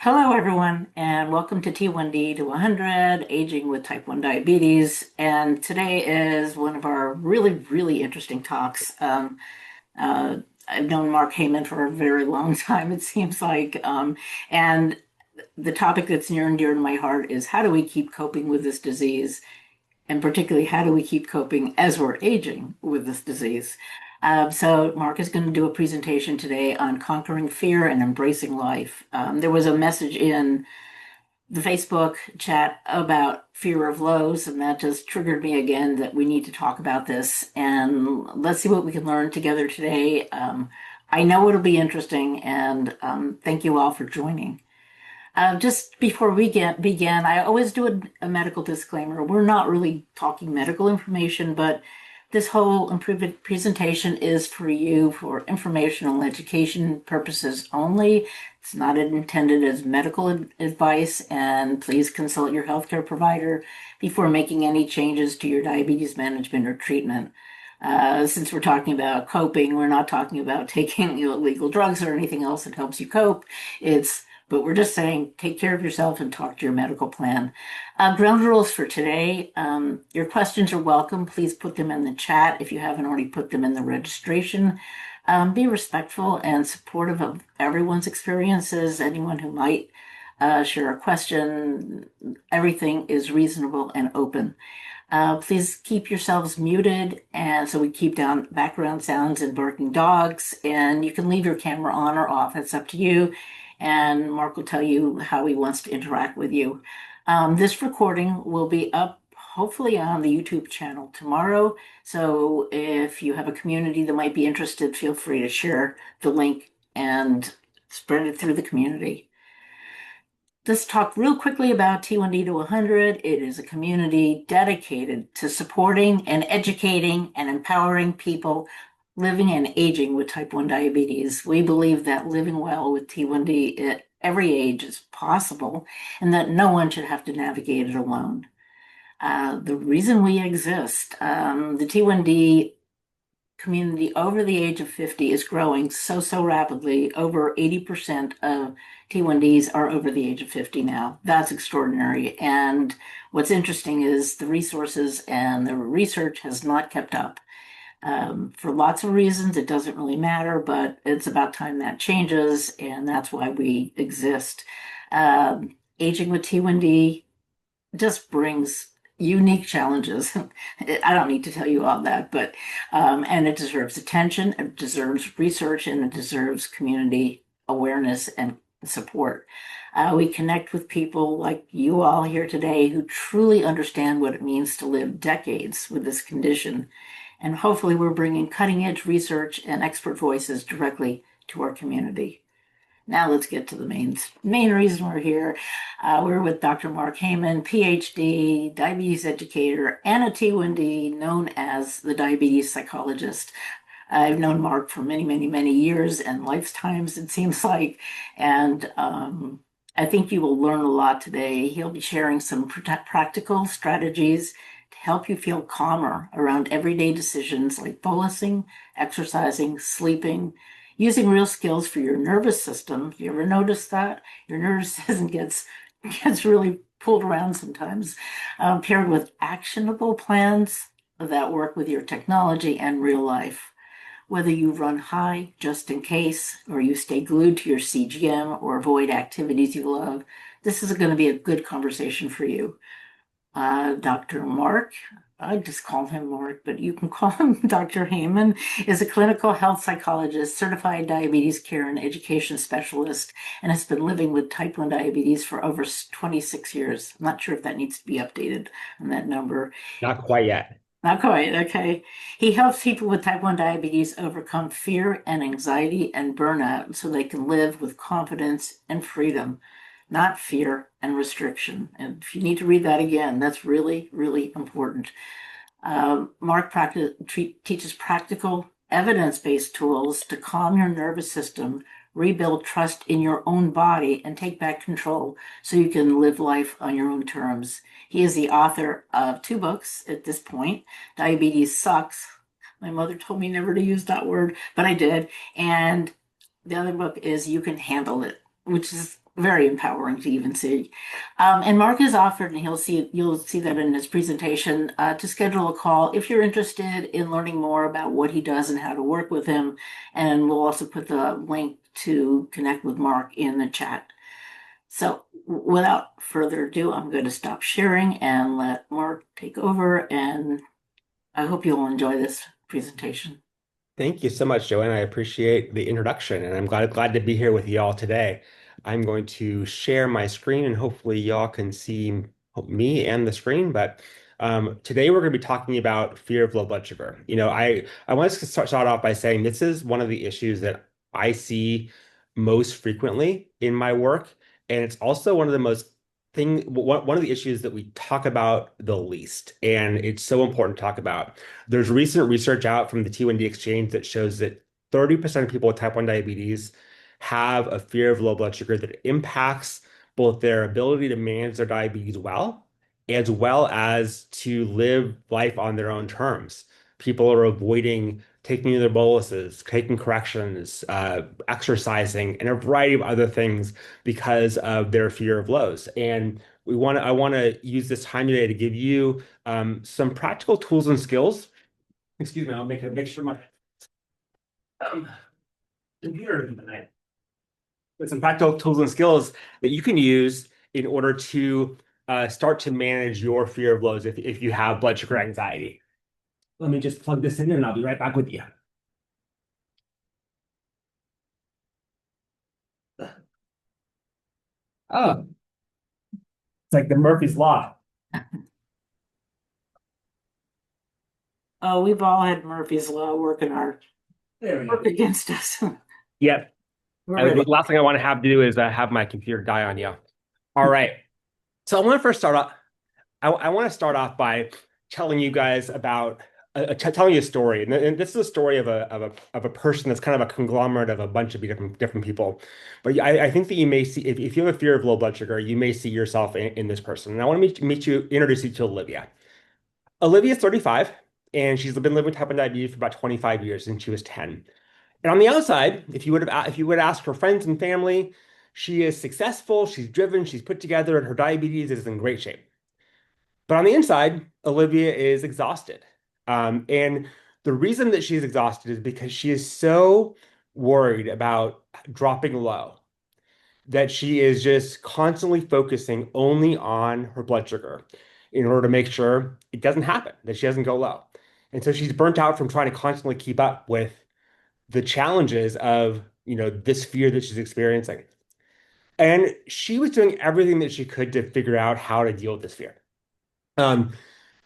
Hello, everyone, and welcome to T1D to 100, Aging with Type 1 Diabetes. And today is one of our really interesting talks. I've known Mark Heyman for a very long time, it seems like. And the topic that's near and dear to my heart is how do we keep coping with this disease? And particularly, how do we keep coping as we're aging with this disease? So Mark is going to do a presentation today on conquering fear and embracing life. There was a message in the Facebook chat about fear of lows, and that just triggered me again that we need to talk about this. And let's see what we can learn together today. I know it'll be interesting, and thank you all for joining. Just before we begin, I always do a medical disclaimer. We're not really talking medical information, but this whole presentation is for you for informational and education purposes only. It's not intended as medical advice, and please consult your healthcare provider before making any changes to your diabetes management or treatment. Since we're talking about coping, we're not talking about taking illegal drugs or anything else that helps you cope. But we're just saying, take care of yourself and talk to your medical plan. Ground rules for today. Your questions are welcome. Please put them in the chat if you haven't already put them in the registration. Be respectful and supportive of everyone's experiences. Anyone who might share a question, everything is reasonable and open. Please keep yourselves muted, and so we keep down background sounds and barking dogs, and you can leave your camera on or off. It's up to you. And Mark will tell you how he wants to interact with you. This recording will be up hopefully on the YouTube channel tomorrow. So if you have a community that might be interested, feel free to share the link and spread it through the community. Let's talk real quickly about T1D to 100. It is a community dedicated to supporting and educating and empowering people living and aging with type 1 diabetes. We believe that living well with T1D at every age is possible and that no one should have to navigate it alone. The reason we exist, the T1D community over the age of 50 is growing so rapidly. Over 80% of T1Ds are over the age of 50 now. That's extraordinary. And what's interesting is the resources and the research has not kept up. For lots of reasons, it doesn't really matter, but it's about time that changes, and that's why we exist. Aging with T1D just brings unique challenges. I don't need to tell you all that, but and it deserves attention, it deserves research, and it deserves community awareness and support. We connect with people like you all here today who truly understand what it means to live decades with this condition. And hopefully we're bringing cutting-edge research and expert voices directly to our community. Now let's get to the main reason we're here. We're with Dr. Mark Haymen, PhD, diabetes educator, and a T1D known as the diabetes psychologist. I've known Mark for many years and lifetimes, it seems like, and I think you will learn a lot today. He'll be sharing some practical strategies to help you feel calmer around everyday decisions like bolusing, exercising, sleeping, using real skills for your nervous system. You ever notice that? Your nervous system gets really pulled around sometimes, paired with actionable plans that work with your technology and real life. Whether you run high just in case, or you stay glued to your CGM or avoid activities you love, this is going to be a good conversation for you. Dr. Mark, I just call him Mark, but you can call him Dr. Heyman, is a clinical health psychologist, certified diabetes care and education specialist, and has been living with type 1 diabetes for over 26 years. I'm not sure if that needs to be updated on that number. Not quite yet. Not quite, okay. He helps people with type 1 diabetes overcome fear and anxiety and burnout so they can live with confidence and freedom, not fear and restriction. And if you need to read that again, that's really important. Mark teaches practical, evidence-based tools to calm your nervous system, rebuild trust in your own body, and take back control so you can live life on your own terms. He is the author of 2 books at this point. Diabetes Sucks. My mother told me never to use that word, but I did. And the other book is You Can Handle It, which is very empowering to even see. And Mark has offered, and you'll see that in his presentation, to schedule a call if you're interested in learning more about what he does and how to work with him. And we'll also put the link to connect with Mark in the chat. So without further ado, I'm going to stop sharing and let Mark take over. And I hope you'll enjoy this presentation. Thank you so much, Joanne. I appreciate the introduction, and I'm glad to be here with y'all today. I'm going to share my screen, and hopefully y'all can see me and the screen. But today we're going to be talking about fear of low blood sugar. I want to start off by saying this is one of the issues that I see most frequently in my work, and it's also one of the most one of the issues that we talk about the least, and it's so important to talk about. There's recent research out from the T1D Exchange that shows that 30% of people with type 1 diabetes have a fear of low blood sugar that impacts both their ability to manage their diabetes as well as to live life on their own terms. People are avoiding taking their boluses, taking corrections, exercising, and a variety of other things because of their fear of lows. And I want to use this time today to give you some practical tools and skills. Excuse me, I'll make sure my um, computer tonight. With some practical tools and skills that you can use in order to start to manage your fear of lows if you have blood sugar anxiety. Let me just plug this in and I'll be right back with you. Oh, it's like the Murphy's Law. Oh, we've all had Murphy's Law There we go. work against us. Yep. We're And really the last thing I want to have to do is have my computer die on you. All right. So I want to first start off. I want to start off by telling you guys about telling you a story, and this is a story of a person that's kind of a conglomerate of a bunch of different people. But I think that you may see if you have a fear of low blood sugar, you may see yourself in this person. And I want to introduce you to Olivia. Olivia's 35, and she's been living with type 1 diabetes for about 25 years since she was 10. And on the outside, if you would ask her friends and family, she is successful, she's driven, she's put together, and her diabetes is in great shape. But on the inside, Olivia is exhausted. And the reason that she's exhausted is because she is so worried about dropping low that she is just constantly focusing only on her blood sugar in order to make sure it doesn't happen, that she doesn't go low. And so she's burnt out from trying to constantly keep up with the challenges of, this fear that she's experiencing. And she was doing everything that she could to figure out how to deal with this fear. Um,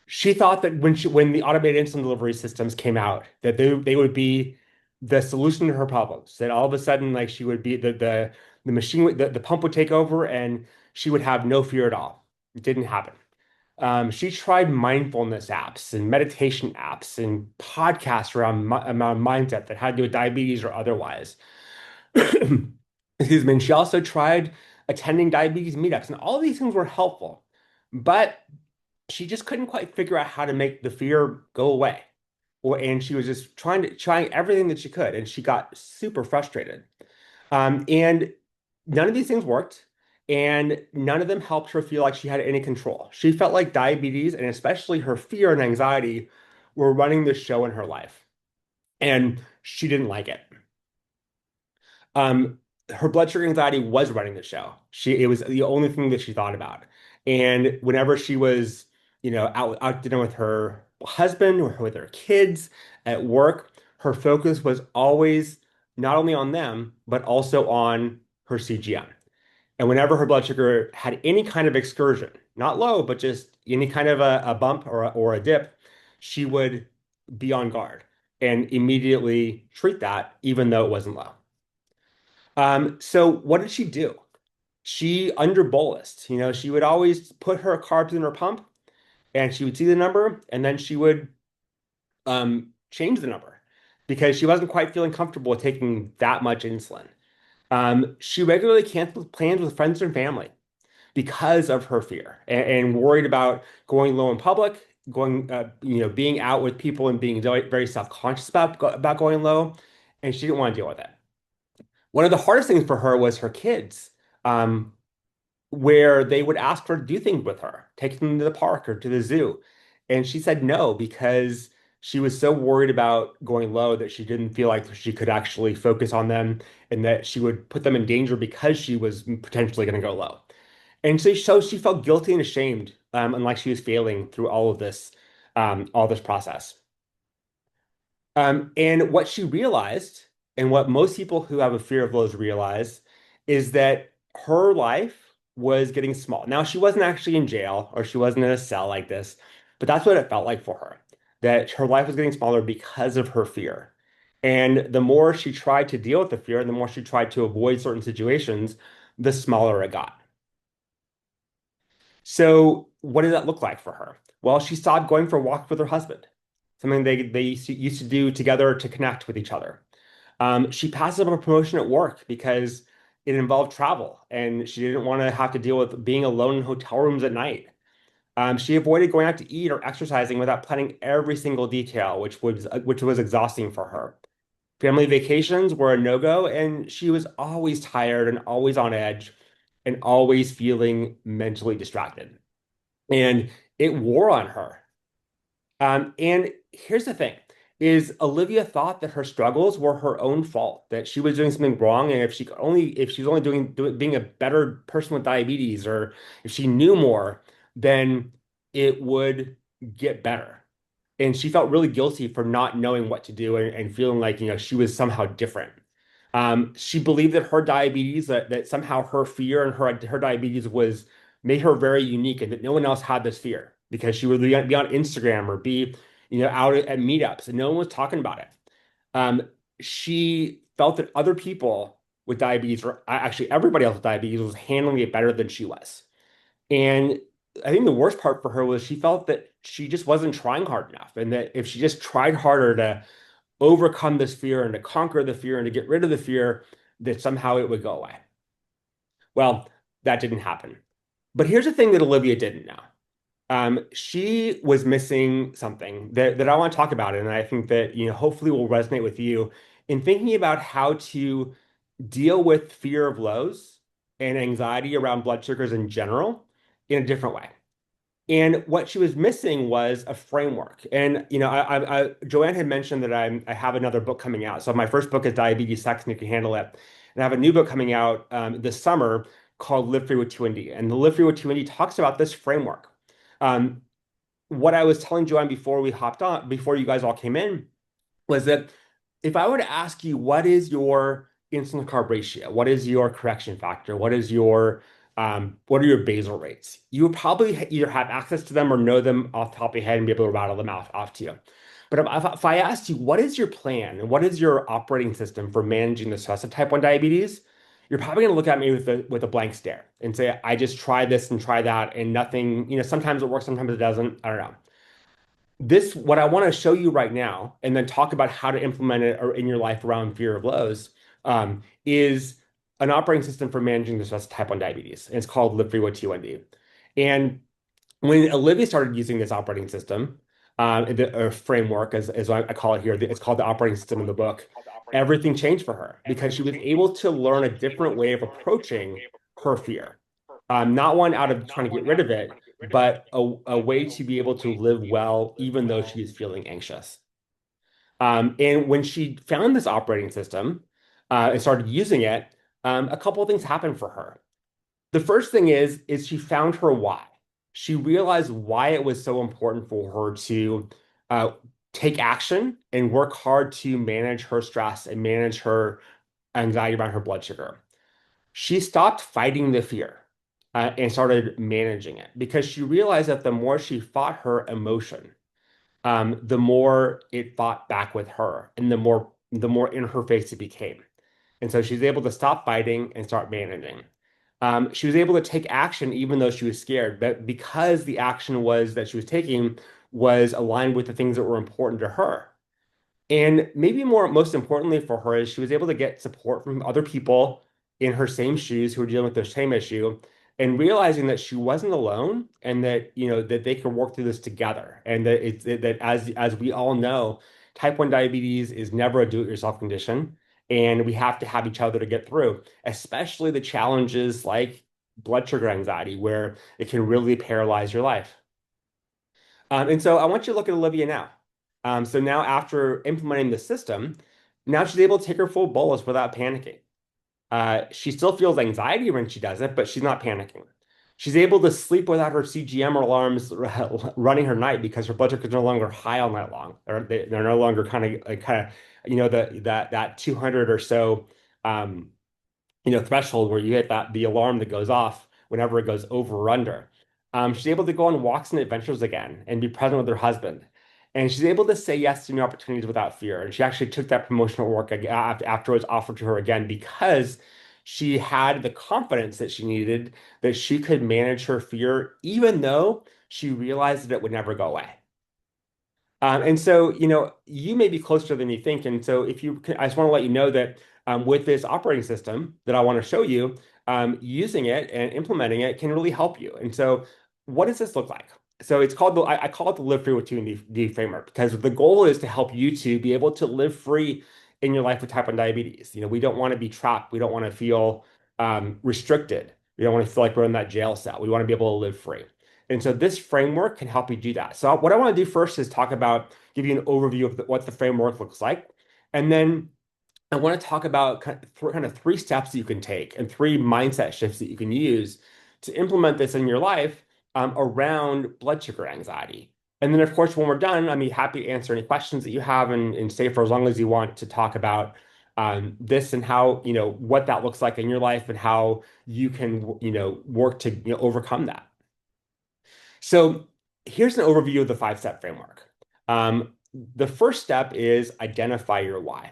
she thought that when the automated insulin delivery systems came out, that they would be the solution to her problems. That all of a sudden, like she would be the machine, the pump would take over, and she would have no fear at all. It didn't happen. She tried mindfulness apps and meditation apps and podcasts around mindset that had to do with diabetes or otherwise. Excuse me. And she also tried attending diabetes meetups, and all these things were helpful, but she just couldn't quite figure out how to make the fear go away. And she was just trying everything that she could, and she got super frustrated. And none of these things worked, and none of them helped her feel like she had any control. She felt like diabetes, and especially her fear and anxiety, were running the show in her life, and she didn't like it. Um, Her blood sugar anxiety was running the show. It was the only thing that she thought about. And whenever she was, out dinner with her husband or with her kids at work, her focus was always not only on them, but also on her CGM. And whenever her blood sugar had any kind of excursion, not low, but just any kind of a bump or a dip, she would be on guard and immediately treat that, even though it wasn't low. So what did she do? She under bolused. She would always put her carbs in her pump and she would see the number and then she would change the number because she wasn't quite feeling comfortable with taking that much insulin. She regularly canceled plans with friends and family because of her fear and worried about going low in public, being out with people and being very self-conscious about going low, and she didn't want to deal with it. One of the hardest things for her was her kids. um, where they would ask her to do things with her, take them to the park or to the zoo. And she said no because she was so worried about going low that she didn't feel like she could actually focus on them and that she would put them in danger because she was potentially going to go low. And so she felt guilty and ashamed, and like she was failing through all this process. And what she realized, and what most people who have a fear of lows realize, is that her life was getting small. Now, she wasn't actually in jail or she wasn't in a cell like this, but that's what it felt like for her, that her life was getting smaller because of her fear. And the more she tried to deal with the fear, and the more she tried to avoid certain situations, the smaller it got. So, what did that look like for her? Well, she stopped going for walks with her husband, something they used to do together to connect with each other. She passed up a promotion at work because it involved travel, and she didn't want to have to deal with being alone in hotel rooms at night. She avoided going out to eat or exercising without planning every single detail, which was exhausting for her. Family vacations were a no-go, and she was always tired and always on edge and always feeling mentally distracted. And it wore on her. And here's the thing, is Olivia thought that her struggles were her own fault, that she was doing something wrong, and if she was only being a better person with diabetes, or if she knew more, then it would get better. And she felt really guilty for not knowing what to do and feeling like, she was somehow different. She believed that her diabetes, that somehow her fear and her diabetes was made her very unique and that no one else had this fear because she would be on Instagram or be, out at meetups and no one was talking about it. Um, she felt that other people with diabetes, or actually everybody else with diabetes, was handling it better than she was. And I think the worst part for her was she felt that she just wasn't trying hard enough, and that if she just tried harder to overcome this fear and to conquer the fear and to get rid of the fear, that somehow it would go away. Well, that didn't happen. But here's the thing that Olivia didn't know. She was missing something that I want to talk about, and I think that hopefully will resonate with you in thinking about how to deal with fear of lows and anxiety around blood sugars in general in a different way. And what she was missing was a framework. And Joanne had mentioned that I have another book coming out. So my first book is Diabetes, Sex, and You Can Handle It. And I have a new book coming out this summer called Live Free with 2ND. And the Live Free with 2ND talks about this framework. Um, what I was telling Joanne before we hopped on, before you guys all came in, was that if I were to ask you, what is your insulin carb ratio? What is your correction factor? What are your basal rates? You would probably either have access to them or know them off the top of your head and be able to rattle them off to you. But if I asked you, what is your plan and what is your operating system for managing the stress of type 1 diabetes? You're probably going to look at me with a blank stare and say, I just try this and try that and nothing, sometimes it works, sometimes it doesn't. I don't know. What I want to show you right now, and then talk about how to implement it in your life around fear of lows, is an operating system for managing the stress of type 1 diabetes. And it's called Live Free with T1D. And when Olivia started using this operating system, or framework, as I call it here, it's called the operating system in the book, everything changed for her because she was able to learn a different way of approaching her fear. Not one out of trying to get rid of it, but a way to be able to live well, even though she is feeling anxious. And when she found this operating system and started using it, a couple of things happened for her. The first thing is she found her why. She realized why it was so important for her to uh, take action and work hard to manage her stress and manage her anxiety around her blood sugar. She stopped fighting the fear and started managing it because she realized that the more she fought her emotion, the more it fought back with her, and the more in her face it became. And so she's able to stop fighting and start managing. She was able to take action even though she was scared, but because the action was that she was taking was aligned with the things that were important to her. And maybe most importantly for her is she was able to get support from other people in her same shoes who were dealing with the same issue and realizing that she wasn't alone and that, that they could work through this together. And that as we all know, type 1 diabetes is never a do-it-yourself condition. and we have to have each other to get through, especially the challenges like blood sugar anxiety, where it can really paralyze your life. And so I want you to look at Olivia now. So now after implementing the system, now she's able to take her full bolus without panicking. She still feels anxiety when she does it, but she's not panicking. She's able to sleep without her CGM alarms running her night because her blood sugar is no longer high all night long. Or they're no longer that 200 or so um, threshold where you hit the alarm that goes off whenever it goes over or under. She's able to go on walks and adventures again and be present with her husband. And she's able to say yes to new opportunities without fear. And she actually took that promotional work after it was offered to her again because she had the confidence that she needed that she could manage her fear, even though she realized that it would never go away. And so, you may be closer than you think. And so, if you, I just want to let you know that with this operating system that I want to show you, using it and implementing it can really help you. And so, what does this look like? So, it's called I call it the Live Free with 2D framework because the goal is to help you to be able to live free in your life with type 1 diabetes. We don't want to be trapped. We don't want to feel restricted. We don't want to feel like we're in that jail cell. We want to be able to live free. And so this framework can help you do that. So what I want to do first is give you an overview of what the framework looks like. And then I want to talk about kind of three steps that you can take and three mindset shifts that you can use to implement this in your life around blood sugar anxiety. And then, of course, when we're done, I'd be happy to answer any questions that you have and stay for as long as you want to talk about this and how, what that looks like in your life and how you can, work to, overcome that. So here's an overview of the five-step framework. The first step is identify your why.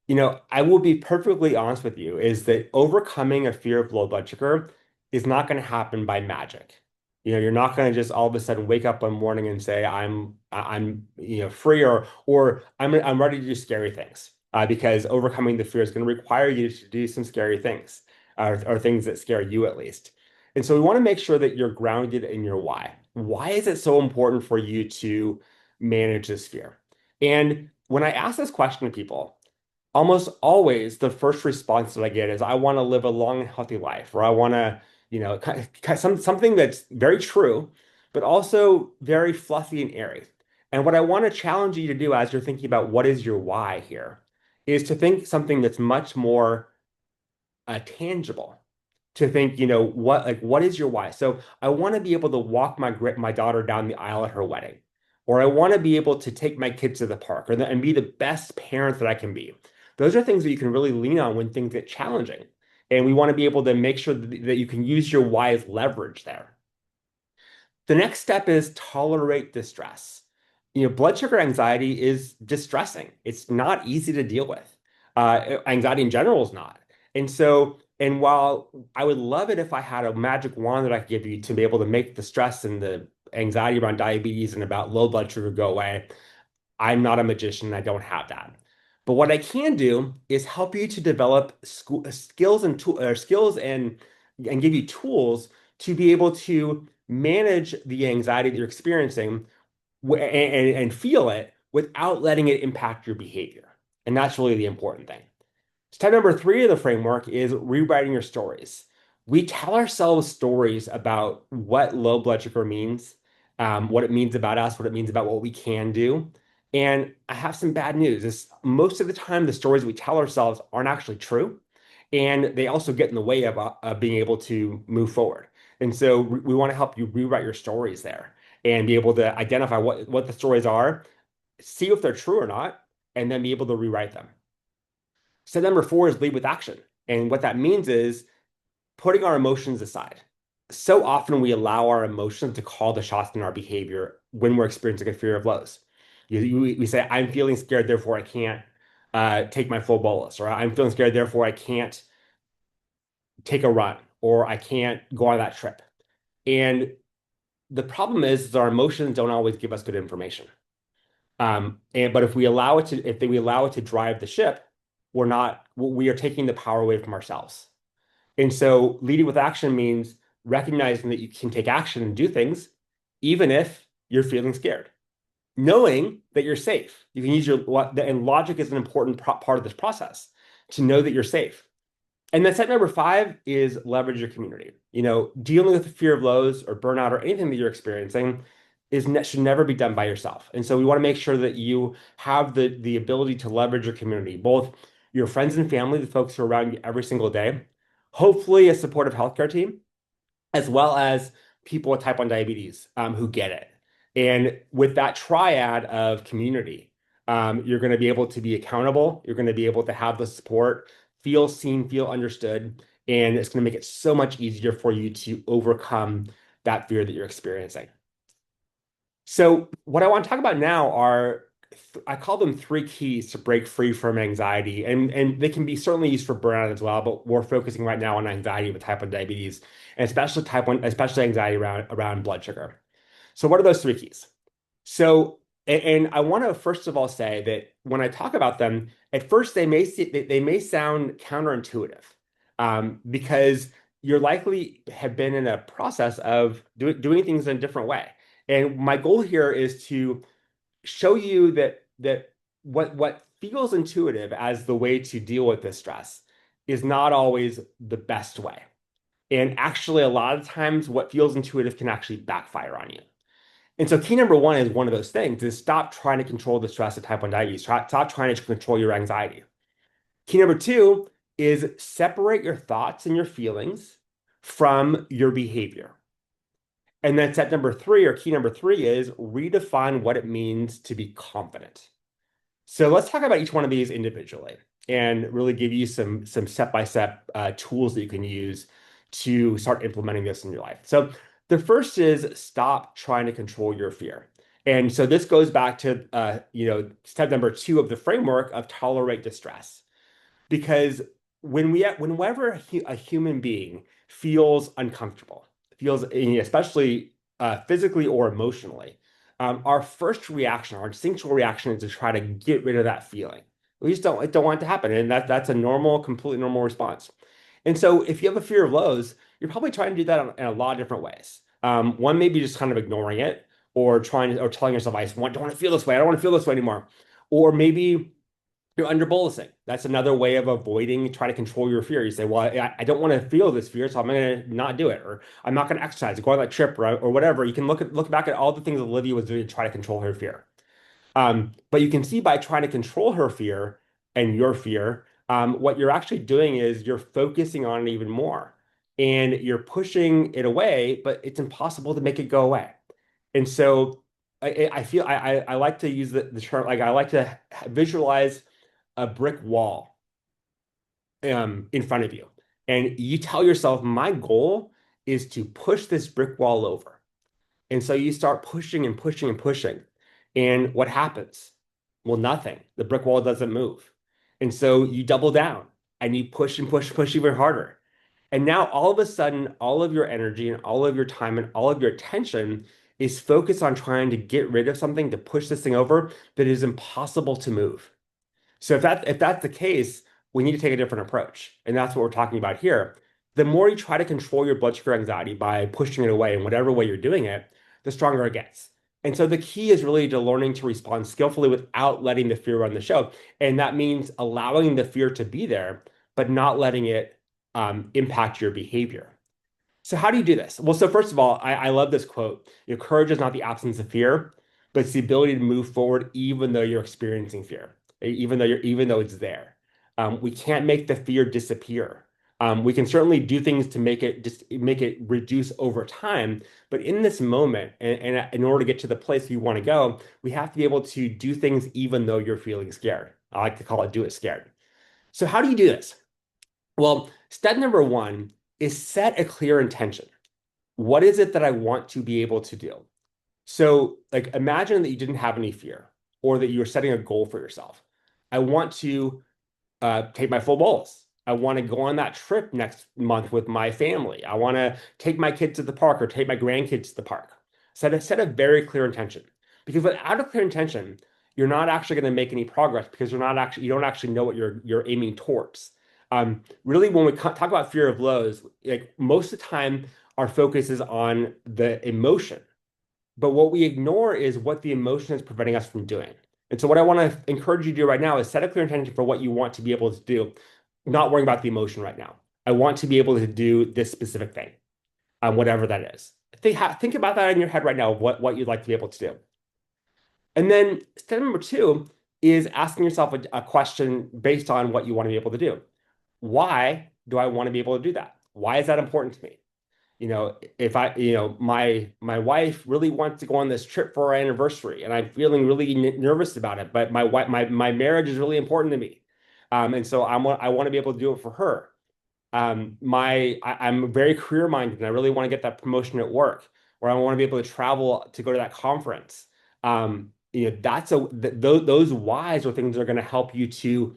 I will be perfectly honest with you, is that overcoming a fear of low blood sugar is not going to happen by magic. You're not going to just all of a sudden wake up one morning and say, I'm free or I'm ready to do scary things. Because overcoming the fear is going to require you to do some scary things, or things that scare you at least. And so we want to make sure that you're grounded in your why. Why is it so important for you to manage this fear? And when I ask this question to people, almost always the first response that I get is, I want to live a long and healthy life, or I want to, something that's very true, but also very fluffy and airy. And what I want to challenge you to do as you're thinking about what is your why here is to think something that's much more tangible. To think, what is your why? So I want to be able to walk my daughter down the aisle at her wedding, or I want to be able to take my kids to the park, and be the best parent that I can be. Those are things that you can really lean on when things get challenging, and we want to be able to make sure that you can use your why as leverage there. The next step is tolerate distress. Blood sugar anxiety is distressing. It's not easy to deal with. Anxiety in general is not. And while I would love it if I had a magic wand that I could give you to be able to make the stress and the anxiety around diabetes and about low blood sugar go away, I'm not a magician. I don't have that. But what I can do is help you to develop skills and give you tools to be able to manage the anxiety that you're experiencing and feel it without letting it impact your behavior. And that's really the important thing. Step number three of the framework is rewriting your stories. We tell ourselves stories about what low blood sugar means, what it means about us, what it means about what we can do. And I have some bad news. Most of the time, the stories we tell ourselves aren't actually true. And they also get in the way of being able to move forward. And so we want to help you rewrite your stories there and be able to identify what the stories are, see if they're true or not, and then be able to rewrite them. Step number four is lead with action. And what that means is putting our emotions aside. So often we allow our emotions to call the shots in our behavior when we're experiencing a fear of lows. We say, I'm feeling scared, therefore I can't take my full bolus, or I'm feeling scared, therefore I can't take a run, or I can't go on that trip. And the problem is our emotions don't always give us good information. But if we allow it to drive the ship, we are taking the power away from ourselves. And so leading with action means recognizing that you can take action and do things, even if you're feeling scared. Knowing that you're safe. You can use and logic is an important part of this process. to know that you're safe. And then step number five is leverage your community. Dealing with the fear of lows or burnout or anything that you're experiencing should never be done by yourself. And so we want to make sure that you have the ability to leverage your community, both your friends and family, the folks who are around you every single day, hopefully a supportive healthcare team, as well as people with type 1 diabetes who get it. And with that triad of community, you're going to be able to be accountable. You're going to be able to have the support, feel seen, feel understood, and it's going to make it so much easier for you to overcome that fear that you're experiencing. So, what I want to talk about now are, I call them three keys to break free from anxiety. And they can be certainly used for burnout as well, but we're focusing right now on anxiety with type 1 diabetes, and especially type 1, especially anxiety around blood sugar. So, what are those three keys? So, and I want to first of all say that when I talk about them, at first they may sound counterintuitive, because you're likely have been in a process of doing things in a different way. And my goal here is to show you that what feels intuitive as the way to deal with this stress is not always the best way. And actually, a lot of times, what feels intuitive can actually backfire on you. And so, key number one is one of those things is stop trying to control the stress of type 1 diabetes. Stop trying to control your anxiety. Key number two is separate your thoughts and your feelings from your behavior. And then step number three, or key number three, is redefine what it means to be confident. So let's talk about each one of these individually and really give you some step-by-step tools that you can use to start implementing this in your life. So the first is stop trying to control your fear. And so this goes back to step number two of the framework of tolerate distress. Because whenever a human being feels uncomfortable, feels especially physically or emotionally, our first reaction, our instinctual reaction, is to try to get rid of that feeling. We just don't want it to happen, and that's a normal, completely normal response. And so, if you have a fear of lows, you're probably trying to do that in a lot of different ways. One may be just kind of ignoring it, or telling yourself, don't want to feel this way. I don't want to feel this way anymore. Or maybe you're under bolusing. That's another way of avoiding trying to control your fear. You say, well, I don't want to feel this fear, so I'm going to not do it, or I'm not going to exercise, go on that trip, or whatever. You can look back at all the things Olivia was doing to try to control her fear. But you can see by trying to control her fear and your fear, what you're actually doing is you're focusing on it even more, and you're pushing it away, but it's impossible to make it go away. And so I feel I like to use the term, like I like to visualize a brick wall in front of you. And you tell yourself, my goal is to push this brick wall over. And so you start pushing and pushing and pushing. And what happens? Well, nothing. The brick wall doesn't move. And so you double down and you push and push, push even harder. And now all of a sudden, all of your energy and all of your time and all of your attention is focused on trying to get rid of something, to push this thing over that is impossible to move. So if that's the case, we need to take a different approach. And that's what we're talking about here. The more you try to control your blood sugar anxiety by pushing it away in whatever way you're doing it, the stronger it gets. And so the key is really to learning to respond skillfully without letting the fear run the show. And that means allowing the fear to be there, but not letting it impact your behavior. So how do you do this? Well, so first of all, I love this quote. Your courage is not the absence of fear, but it's the ability to move forward even though you're experiencing fear, even though it's there. We can't make the fear disappear. We can certainly do things to make it reduce over time, but in this moment, and in order to get to the place you want to go, we have to be able to do things even though you're feeling scared. I like to call it do it scared. So how do you do this? Well, step number one is set a clear intention. What is it that I want to be able to do? So, like, imagine that you didn't have any fear, or that you were setting a goal for yourself. I want to take my full bolus. I want to go on that trip next month with my family. I want to take my kids to the park or take my grandkids to the park. Set a very clear intention. Because without a clear intention, you're not actually going to make any progress because you don't actually know what you're aiming towards. Really, when we talk about fear of lows, like most of the time, our focus is on the emotion, but what we ignore is what the emotion is preventing us from doing. And so, what I want to encourage you to do right now is set a clear intention for what you want to be able to do, not worrying about the emotion right now. I want to be able to do this specific thing, whatever that is. Think about that in your head right now, what you'd like to be able to do. And then step number two is asking yourself a question based on what you want to be able to do. Why do I want to be able to do that? Why is that important to me? If my wife really wants to go on this trip for our anniversary, and I'm feeling really nervous about it, but my marriage is really important to me, and so I want to be able to do it for her. I'm very career minded and I really want to get that promotion at work, or I want to be able to travel to go to that conference. Those whys are things that are going to help you to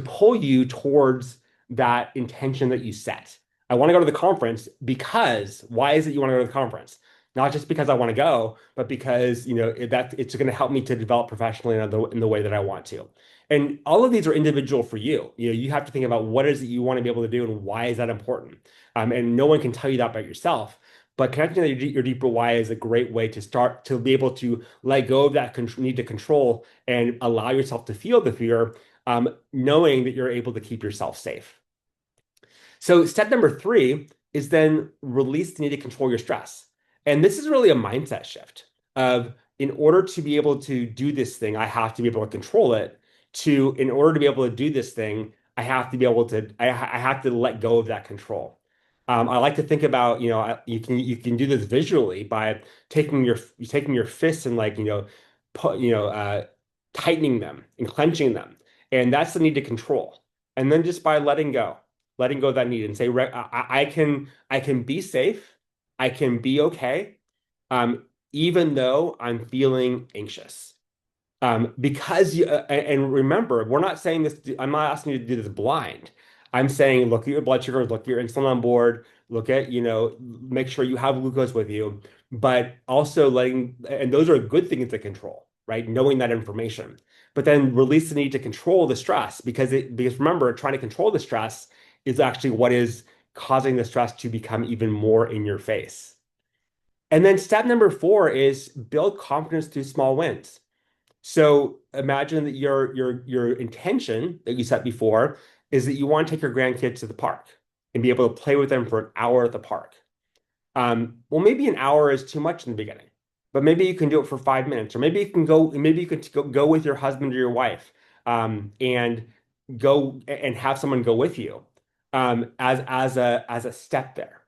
pull you towards that intention that you set. I want to go to the conference because why is it you want to go to the conference? Not just because I want to go, but because it's going to help me to develop professionally in the way that I want to. And all of these are individual for you. You have to think about what is it you want to be able to do and why is that important. And no one can tell you that by yourself. But connecting to your deeper why is a great way to start to be able to let go of that need to control and allow yourself to feel the fear, knowing that you're able to keep yourself safe. So step number three is then release the need to control your stress. And this is really a mindset shift of in order to be able to do this thing, I have to be able to control it. To in order to be able to do this thing, I have to be able to I have to let go of that control. I like to think about, you can do this visually by taking your fists and put, tightening them and clenching them. And that's the need to control. And then just by letting go of that need and say, I can be safe, I can be okay, even though I'm feeling anxious. Because and remember, we're not saying this, I'm not asking you to do this blind. I'm saying, look at your blood sugar, look at your insulin on board, look at, make sure you have glucose with you, but also and those are good things to control, right? Knowing that information. But then release the need to control the stress because remember, trying to control the stress is actually what is causing the stress to become even more in your face. And then step number four is build confidence through small wins. So imagine that your intention that you set before is that you want to take your grandkids to the park and be able to play with them for an hour at the park. Well, maybe an hour is too much in the beginning, but maybe you can do it for 5 minutes, or maybe you can go with your husband or your wife, and go and have someone go with you, as a step there.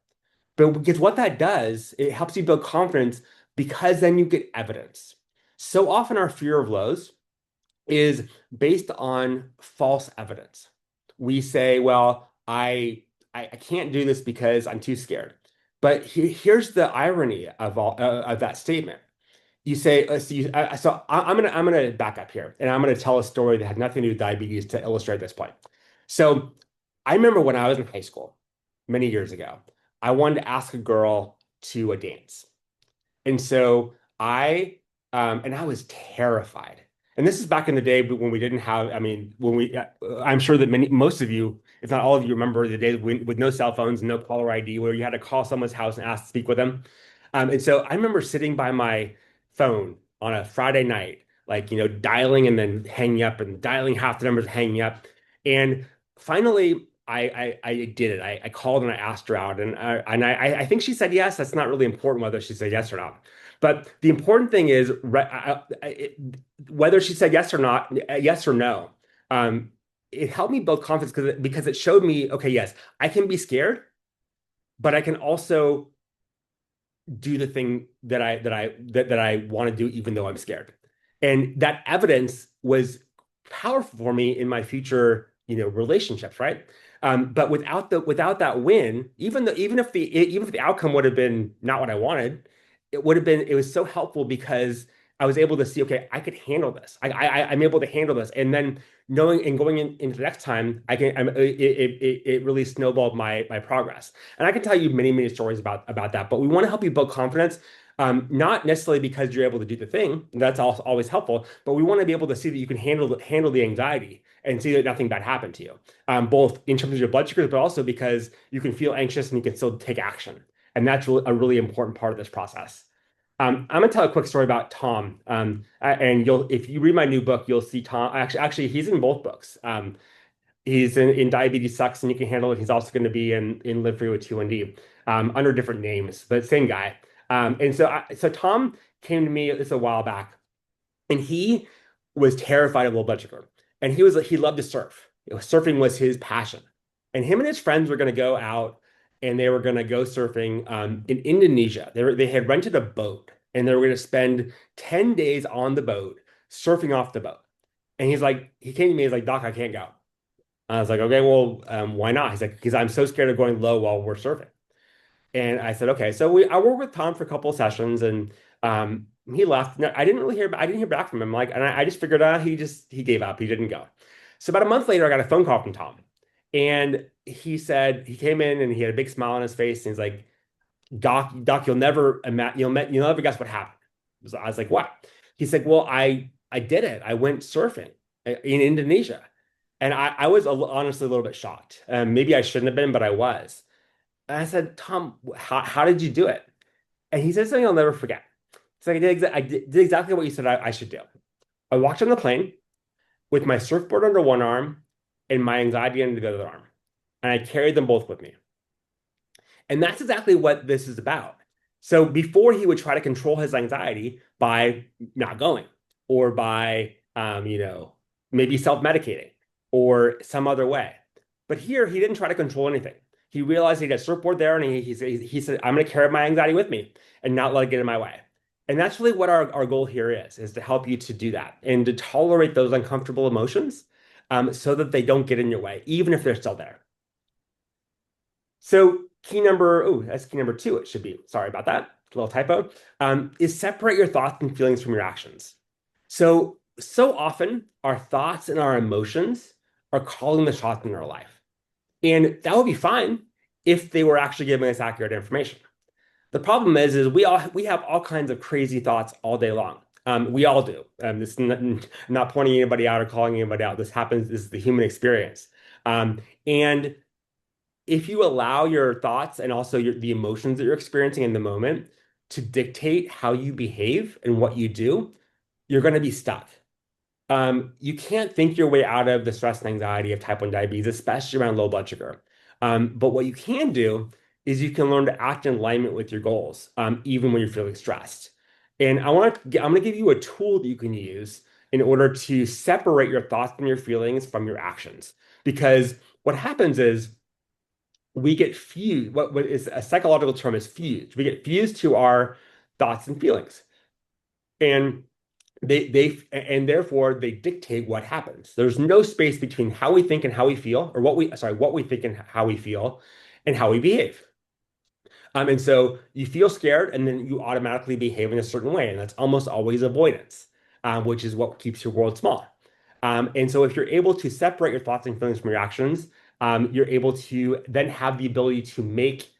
But because what that does, it helps you build confidence because then you get evidence. So often our fear of lows is based on false evidence. We say, well, I can't do this because I'm too scared. But here's the irony of that statement. You say, I'm gonna back up here, and I'm gonna tell a story that has nothing to do with diabetes to illustrate this point. So I remember when I was in high school many years ago, I wanted to ask a girl to a dance. And so and I was terrified. And this is back in the day when we didn't have, I mean, I'm sure that most of you, if not all of you, remember the days with no cell phones, no caller ID, where you had to call someone's house and ask to speak with them. And so I remember sitting by my phone on a Friday night, dialing and then hanging up and dialing half the numbers, hanging up. And finally, I did it. I called and I asked her out, and I think she said yes. That's not really important whether she said yes or not. But the important thing is whether she said yes or not, yes or no. It helped me build confidence because it showed me, okay, yes, I can be scared, but I can also do the thing that I want to do even though I'm scared. And that evidence was powerful for me in my future, relationships, right? But without that win, even if the outcome would have been not what I wanted, it was so helpful because I was able to see, okay, I could handle this. I'm able to handle this. And then knowing and going into the next time, it really snowballed my progress. And I can tell you many, many stories about that, but we want to help you build confidence. Not necessarily because you're able to do the thing, that's always helpful, but we want to be able to see that you can handle the anxiety and see that nothing bad happened to you, both in terms of your blood sugars, but also because you can feel anxious and you can still take action. And that's a really important part of this process. I'm gonna tell a quick story about Tom. And if you read my new book, you'll see Tom. Actually, he's in both books. He's in Diabetes Sucks and You Can Handle It. He's also going to be in Live Free with T1D, under different names, but same guy. So Tom came to me this a while back, and he was terrified of low blood sugar, and he loved to surf. Surfing was his passion, and him and his friends were going to go out and they were going to go surfing in Indonesia. They had rented a boat and they were going to spend 10 days on the boat surfing off the boat. And he came to me, he's like, Doc, I can't go. I was like, okay, well, why not? He's like, because I'm so scared of going low while we're surfing. And I said, okay. So I worked with Tom for a couple of sessions, and he left. No, I didn't hear back from him. Like, and I just figured out he gave up. He didn't go. So about a month later, I got a phone call from Tom, and he came in and he had a big smile on his face, and he's like, Doc, you'll never guess what happened. So I was like, what? He's like, well, I did it. I went surfing in Indonesia. And I was honestly a little bit shocked. Maybe I shouldn't have been, but I was. And I said, Tom, how did you do it? And he said something I'll never forget. So I did exactly what you said I should do. I walked on the plane with my surfboard under one arm and my anxiety under the other arm. And I carried them both with me. And that's exactly what this is about. So before he would try to control his anxiety by not going or by, maybe self-medicating or some other way. But here he didn't try to control anything. He realized he had a surfboard there, and he said, I'm going to carry my anxiety with me and not let it get in my way. And that's really what our goal here is to help you to do that and to tolerate those uncomfortable emotions, so that they don't get in your way, even if they're still there. So that's key number two, it should be. Sorry about that. A little typo. Is separate your thoughts and feelings from your actions. So often our thoughts and our emotions are calling the shots in our life. And that would be fine if they were actually giving us accurate information. The problem is we have all kinds of crazy thoughts all day long. We all do. This is not pointing anybody out or calling anybody out. This is the human experience. And if you allow your thoughts and also the emotions that you're experiencing in the moment to dictate how you behave and what you do, you're going to be stuck. You can't think your way out of the stress and anxiety of type 1 diabetes, especially around low blood sugar. But what you can do is you can learn to act in alignment with your goals, even when you're feeling stressed. And I'm going to give you a tool that you can use in order to separate your thoughts and your feelings from your actions. Because what happens is we get fused. What is a psychological term is fused. We get fused to our thoughts and feelings. And therefore they dictate what happens. There's no space between how we think and how we feel, or what we think and how we feel, and how we behave. And so you feel scared, and then you automatically behave in a certain way, and that's almost always avoidance, which is what keeps your world small. And so if you're able to separate your thoughts and feelings from your actions, you're able to then have the ability to make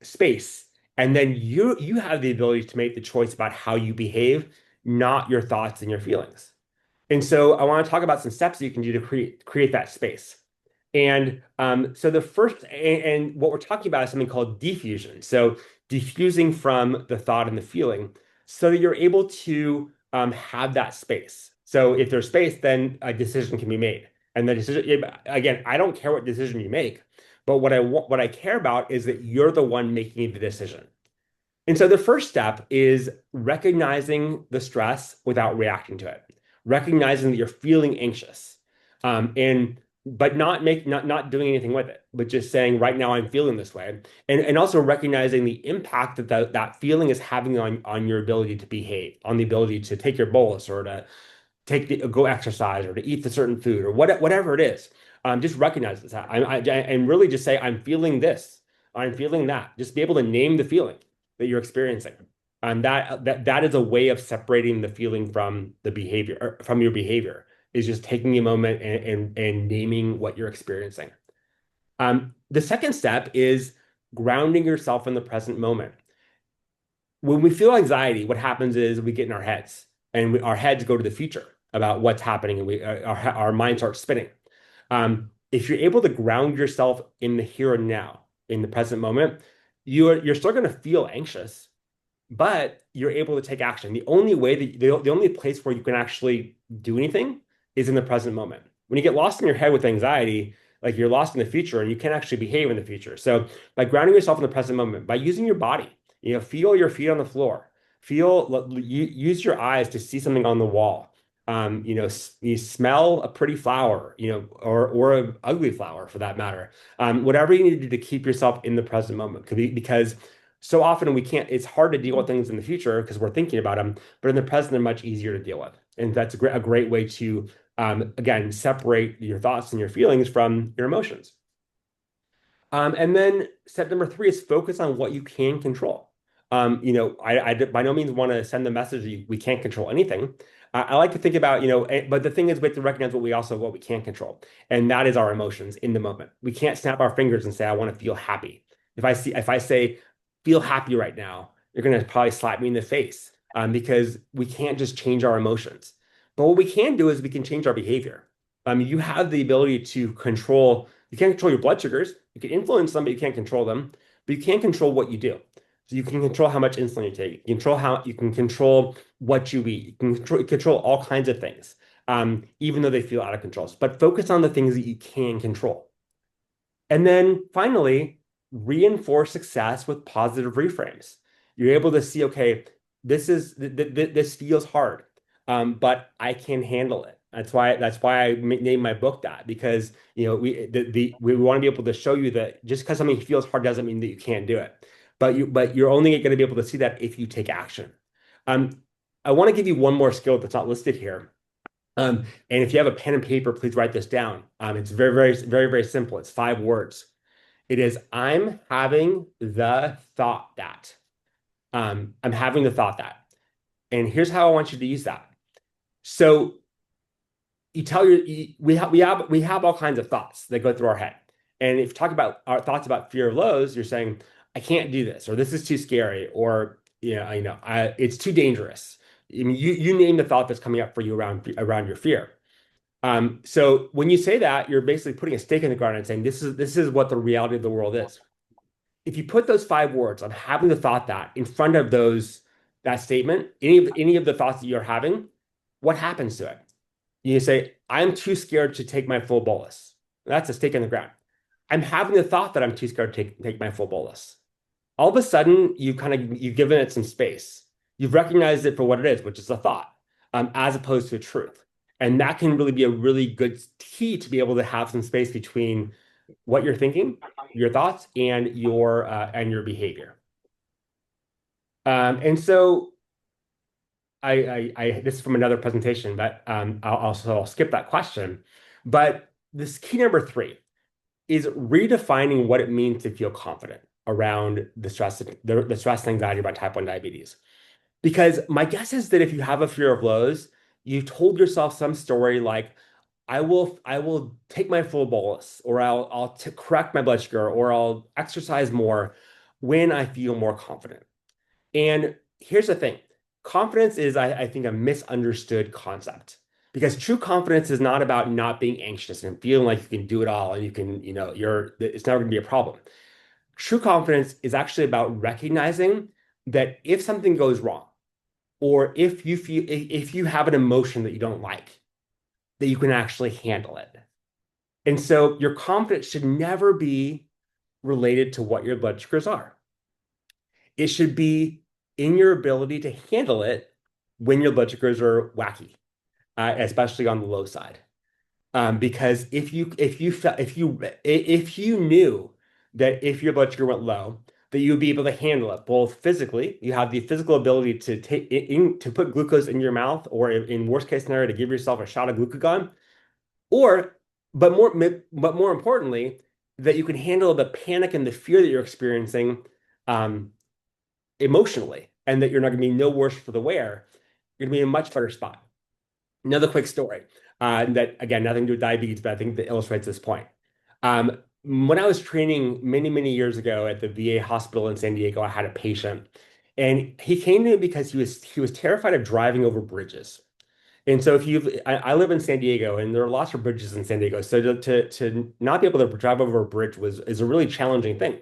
space, and then you have the ability to make the choice about how you behave, not your thoughts and your feelings. And so I want to talk about some steps that you can do to create that space. And so the first, and what we're talking about is something called diffusion. So diffusing from the thought and the feeling so that you're able to have that space. So if there's space, then a decision can be made. And the decision, again, I don't care what decision you make, but what I care about is that you're the one making the decision. And so the first step is recognizing the stress without reacting to it, recognizing that you're feeling anxious, but not doing anything with it, but just saying, right now I'm feeling this way, and also recognizing the impact that feeling is having on your ability to behave, on the ability to take your bolus or to go exercise or to eat the certain food or whatever it is. Just recognize this. And really just say, I'm feeling this, I'm feeling that. Just be able to name the feeling that you're experiencing. That is a way of separating the feeling from the behavior, or from your behavior, is just taking a moment and naming what you're experiencing. The second step is grounding yourself in the present moment. When we feel anxiety, what happens is we get in our heads, and our heads go to the future about what's happening, and our mind starts spinning. If you're able to ground yourself in the here and now, in the present moment, you're still going to feel anxious, but you're able to take action. The only place where you can actually do anything is in the present moment. When you get lost in your head with anxiety, Like you're lost in the future and you can't actually behave in the future. So by grounding yourself in the present moment, by using your body, feel your feet on the floor, use your eyes to see something on the wall. You smell a pretty flower, or an ugly flower for that matter. Whatever you need to do to keep yourself in the present moment, because so often we can't, it's hard to deal with things in the future because we're thinking about them, but in the present, they're much easier to deal with. And that's a great way to, again, separate your thoughts and your feelings from your emotions. And then step number three is focus on what you can control. I by no means want to send the message that we can't control anything. I like to think about, but the thing is we have to recognize what we can control. And that is our emotions in the moment. We can't snap our fingers and say, I want to feel happy. If I say, feel happy right now, you're going to probably slap me in the face, because we can't just change our emotions. But what we can do is we can change our behavior. You have the ability to control, you can't control your blood sugars. You can influence them, but you can't control them. But you can control what you do. So you can control how much insulin you take. You can control what you eat. You can control all kinds of things, even though they feel out of control. But focus on the things that you can control. And then finally, reinforce success with positive reframes. You're able to see, okay, this feels hard, but I can handle it. That's why I named my book that, because we want to be able to show you that just because something feels hard doesn't mean that you can't do it. But you're only going to be able to see that if you take action. Um, I want to give you one more skill that's not listed here. And if you have a pen and paper, please write this down. It's very, very, very, very simple. It's 5 words. It is, I'm having the thought that. I'm having the thought that. And here's how I want you to use that. So you tell we have all kinds of thoughts that go through our head. And if you talk about our thoughts about fear of lows, you're saying, I can't do this, or this is too scary, or it's too dangerous. I mean, you name the thought that's coming up for you around your fear. So when you say that, you're basically putting a stake in the ground and saying, this is what the reality of the world is. If you put those 5 words, I'm having the thought that, in front of that statement, any of the thoughts that you're having, what happens to it? You say, I'm too scared to take my full bolus. That's a stake in the ground. I'm having the thought that I'm too scared to take my full bolus. All of a sudden, you've given it some space. You've recognized it for what it is, which is a thought, as opposed to a truth. And that can really be a really good key to be able to have some space between what you're thinking, your thoughts, and your behavior. And so this is from another presentation, but I'll skip that question. But this key number 3 is redefining what it means to feel confident around the stress and anxiety about type 1 diabetes. Because my guess is that if you have a fear of lows, you've told yourself some story like, I will take my full bolus, or I'll correct my blood sugar, or I'll exercise more when I feel more confident. And here's the thing. Confidence is, I think, a misunderstood concept, because true confidence is not about not being anxious and feeling like you can do it all and it's never going to be a problem. True confidence is actually about recognizing that if something goes wrong, or if you have an emotion that you don't like, that you can actually handle it. And so your confidence should never be related to what your blood sugars are. It should be in your ability to handle it when your blood sugars are wacky, especially on the low side. Because if you knew that if your blood sugar went low, that you would be able to handle it both physically, you have the physical ability to to put glucose in your mouth, or in worst case scenario, to give yourself a shot of glucagon, or but more importantly, that you can handle the panic and the fear that you're experiencing, emotionally, and that you're not going to be no worse for the wear. You're going to be in a much better spot. Another quick story, that, again, nothing to do with diabetes, but I think that illustrates this point. When I was training many, many years ago at the VA hospital in San Diego, I had a patient, and he came to me because he was terrified of driving over bridges. And so I live in San Diego, and there are lots of bridges in San Diego. So to not be able to drive over a bridge is a really challenging thing.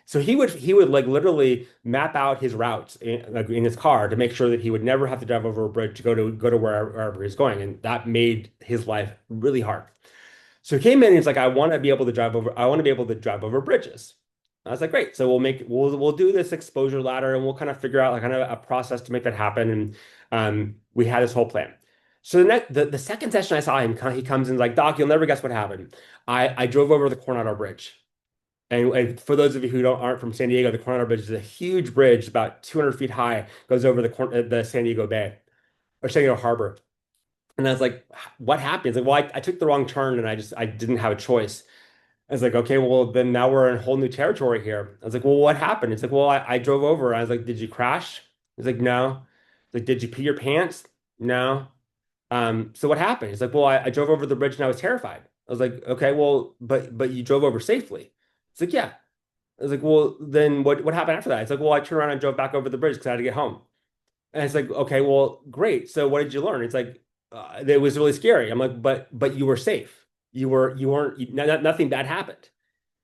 So he would like literally map out his routes in his car to make sure that he would never have to drive over a bridge to go to wherever he's going, and that made his life really hard. So he came in and he's like, I want to be able to drive over bridges. I was like, great. So we'll do this exposure ladder and we'll kind of figure out like kind of a process to make that happen. And we had this whole plan. So the second session I saw him, he comes in like, Doc, you'll never guess what happened. I drove over the Coronado Bridge. And for those of you who aren't from San Diego, the Coronado Bridge is a huge bridge, about 200 feet high, goes over the San Diego Bay or San Diego Harbor. And I was like, what happened? He's like, well, I took the wrong turn and I didn't have a choice. I was like, okay, well, then now we're in whole new territory here. I was like, well, what happened? It's like, well, I drove over. I was like, did you crash? He's like, no. Like, did you pee your pants? No. So what happened? He's like, well, I drove over the bridge and I was terrified. I was like, okay, well, but you drove over safely. It's like, yeah. I was like, well, then what happened after that? It's like, well, I turned around and drove back over the bridge because I had to get home. And it's like, okay, well, great. So what did you learn? It's like, it was really scary. I'm like, but you were safe. You weren't, nothing bad happened.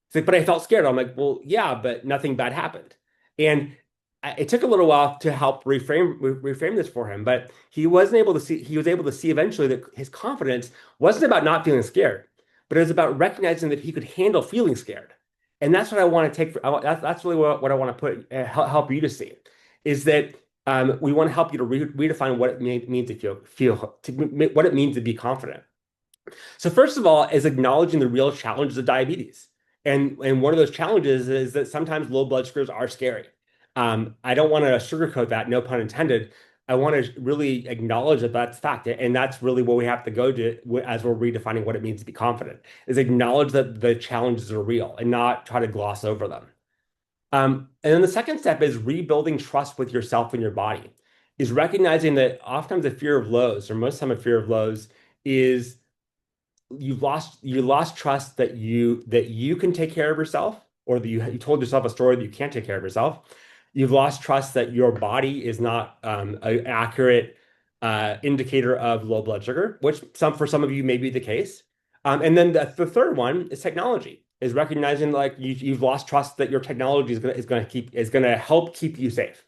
It's like, but I felt scared. I'm like, well, yeah, but nothing bad happened. And it took a little while to help reframe this for him, but he was able to see eventually that his confidence wasn't about not feeling scared, but it was about recognizing that he could handle feeling scared. And that's what I want to take that's really what I want to put help you to see is that we want to help you to redefine what it means to what it means to be confident. So first of all, is acknowledging the real challenges of diabetes. And one of those challenges is that sometimes low blood sugars are scary. I don't want to sugarcoat that, no pun intended. I want to really acknowledge that that's fact. And that's really what we have to go to as we're redefining what it means to be confident, is acknowledge that the challenges are real and not try to gloss over them. And then the second step is rebuilding trust with yourself and your body, is recognizing that oftentimes a fear of lows, or most of the time a fear of lows, is you lost trust that you can take care of yourself, or that you told yourself a story that you can't take care of yourself. You've lost trust that your body is not an accurate indicator of low blood sugar, which for some of you may be the case. And then the third one is technology, is recognizing like you've lost trust that your technology is gonna help keep you safe.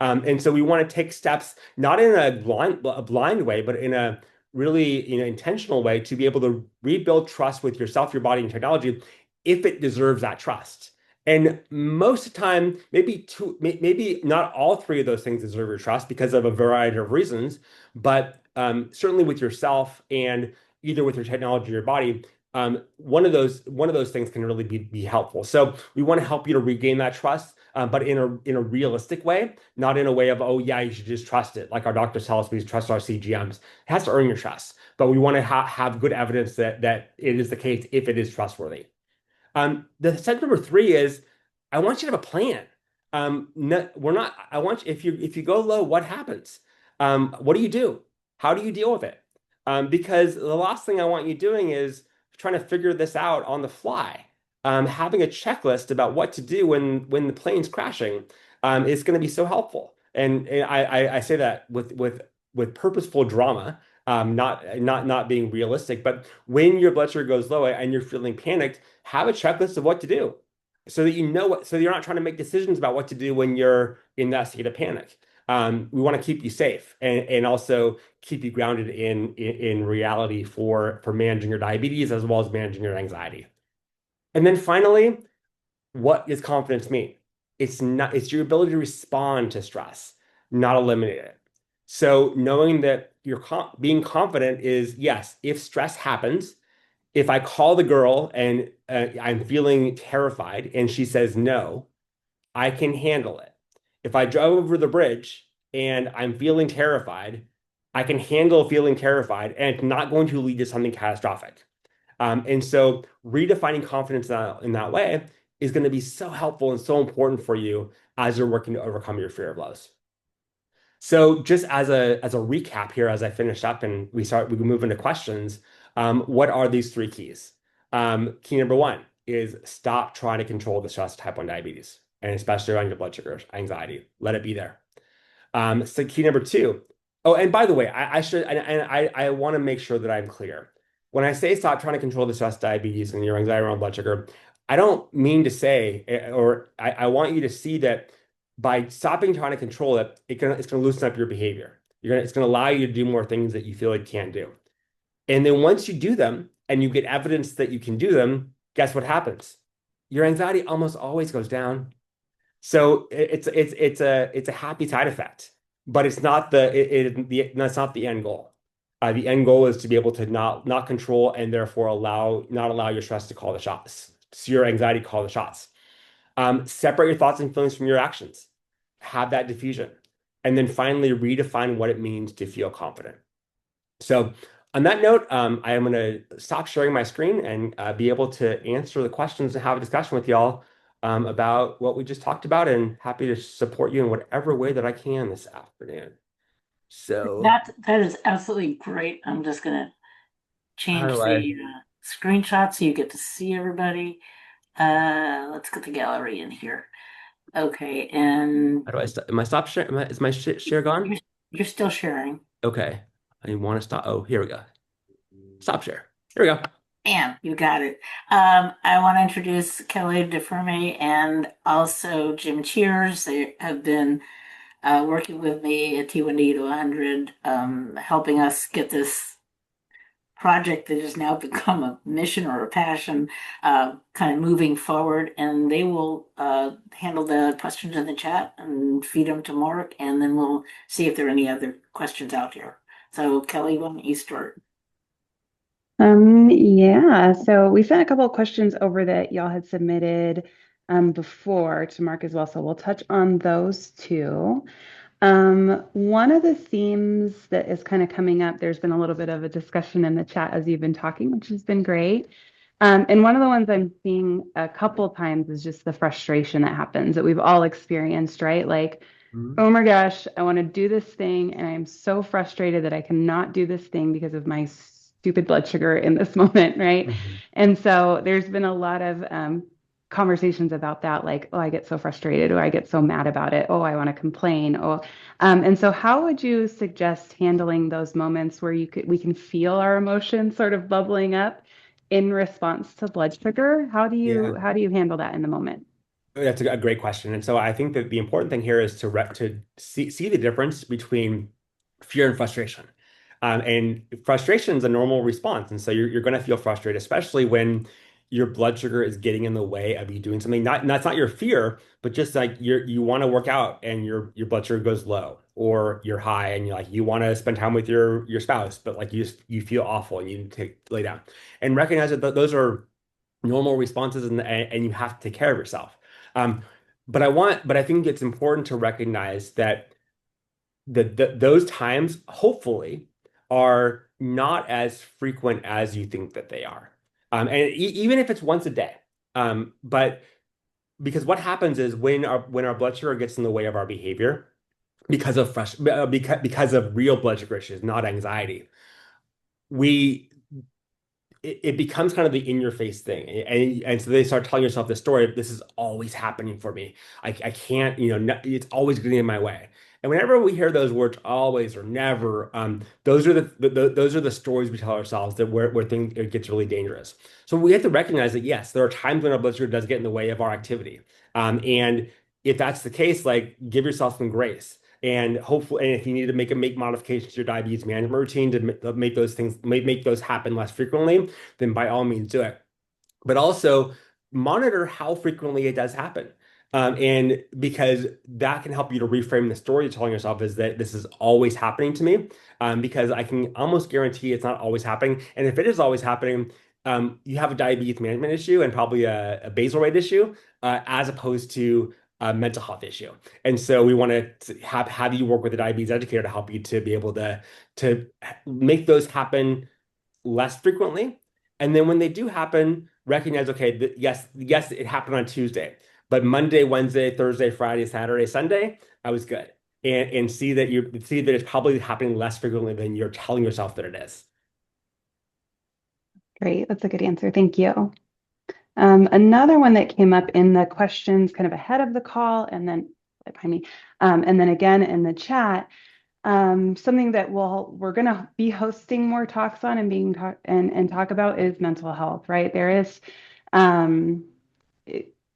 And so we want to take steps not in a blind way, but in a really intentional way to be able to rebuild trust with yourself, your body, and technology if it deserves that trust. And most of the time, maybe not all three of those things deserve your trust because of a variety of reasons, but certainly with yourself and either with your technology or your body, one of those things can really be helpful. So we want to help you to regain that trust, but in a realistic way, not in a way of, oh yeah, you should just trust it. Like our doctors tell us, we trust our CGMs. It has to earn your trust, but we want to have good evidence that it is the case if it is trustworthy. The step number three is I want you to have a plan. No, we're not. I want you, if you go low, what happens? What do you do? How do you deal with it? Because the last thing I want you doing is trying to figure this out on the fly. Having a checklist about what to do when the plane's crashing is going to be so helpful. And I say that with purposeful drama, not being realistic. But when your blood sugar goes low and you're feeling panicked, have a checklist of what to do, so that you know so you're not trying to make decisions about what to do when you're in that state of panic. We want to keep you safe and also keep you grounded in reality for managing your diabetes as well as managing your anxiety. And then finally, what does confidence mean? It's your ability to respond to stress, not eliminate it. So knowing that being confident is, yes, if stress happens, if I call the girl and I'm feeling terrified and she says no, I can handle it. If I drove over the bridge and I'm feeling terrified, I can handle feeling terrified and it's not going to lead to something catastrophic. And so redefining confidence in that way is going to be so helpful and so important for you as you're working to overcome your fear of lows. So just as a recap here, as I finish up and we can move into questions. What are these three keys? Key number one is stop trying to control the stress of type 1 diabetes, and especially around your blood sugar, anxiety. Let it be there. So key number two. Oh, and by the way, I should, and I want to make sure that I'm clear. When I say stop trying to control the stress of diabetes and your anxiety around blood sugar, I don't mean to say, or I want you to see that by stopping trying to control it, it's going to loosen up your behavior. It's going to allow you to do more things that you feel like you can't do. And then once you do them and you get evidence that you can do them, guess what happens? Your anxiety almost always goes down. So it's a happy side effect, but it's not that's not the end goal. The end goal is to be able to not control and therefore not allow your stress to call the shots. So your anxiety call the shots. Separate your thoughts and feelings from your actions. Have that diffusion, and then finally redefine what it means to feel confident. So on that note, I am going to stop sharing my screen and be able to answer the questions and have a discussion with y'all about what we just talked about, and happy to support you in whatever way that I can this afternoon. So That is absolutely great. I'm just gonna how change do I the screenshot so you get to see everybody. Let's get the gallery in here. Okay, and am I stop share? Is my share gone? you're, you're still sharing. Okay. I want to stop. Oh, here we go. Stop share. Here we go. And you got it. I want to introduce Kelly DeFerme and also Jim Cheers. They have been working with me at T1D to 100, helping us get this project that has now become a mission or a passion, kind of moving forward. And they will handle the questions in the chat and feed them to Mark, and then we'll see if there are any other questions out here. So, Kelly, why don't you start? Yeah, so we sent a couple of questions over that y'all had submitted before to Mark as well. So we'll touch on those two. One of the themes that is kind of coming up, there's been a little bit of a discussion in the chat as you've been talking, which has been great. And one of the ones I'm seeing a couple of times is just the frustration that happens that we've all experienced, right? Like, Mhm. oh my gosh, I want to do this thing, and I'm so frustrated that I cannot do this thing because of my stupid blood sugar in this moment, right? Mhm. And so there's been a lot of conversations about that, like, oh, I get so frustrated, or I get so mad about it, oh, I want to complain, oh, and so how would you suggest handling those moments where we can feel our emotions sort of bubbling up in response to blood sugar? Yeah. How do you handle that in the moment? That's a great question. And so I think that the important thing here is to see the difference between fear and frustration. And frustration is a normal response. And so you're going to feel frustrated, especially when your blood sugar is getting in the way of you doing something. That's not your fear, but just like you want to work out and your blood sugar goes low, or you're high and you want to spend time with your spouse, but like you feel awful and you need to lay down. And recognize that those are normal responses, and you have to take care of yourself. Um, but I think it's important to recognize that those times, hopefully, are not as frequent as you think that they are. And even if it's once a day. But because what happens is when our blood sugar gets in the way of our behavior because of real blood sugar issues, not anxiety, we it becomes kind of the in your face thing. And so they start telling yourself this story of this is always happening for me. I can't, no, it's always getting in my way. And whenever we hear those words, always or never, those are those are the stories we tell ourselves that where things it gets really dangerous. So we have to recognize that yes, there are times when our blood sugar does get in the way of our activity. And if that's the case, like give yourself some grace. And hopefully, and if you need to make modifications to your diabetes management routine to make those things make those happen less frequently, then by all means do it. But also monitor how frequently it does happen. And because that can help you to reframe the story you're telling yourself is that this is always happening to me. Because I can almost guarantee it's not always happening. And if it is always happening, you have a diabetes management issue and probably a basal rate issue, as opposed to a mental health issue. And so we want to have you work with a diabetes educator to help you to be able to make those happen less frequently. And then when they do happen, recognize, okay, yes, it happened on Tuesday, but Monday, Wednesday, Thursday, Friday, Saturday, Sunday, I was good. And see that it's probably happening less frequently than you're telling yourself that it is. Great, that's a good answer. Thank you. Another one that came up in the questions kind of ahead of the call and then behind me, and then again in the chat, something that we're going to be hosting more talks on and and talk about is mental health, right? There is, um,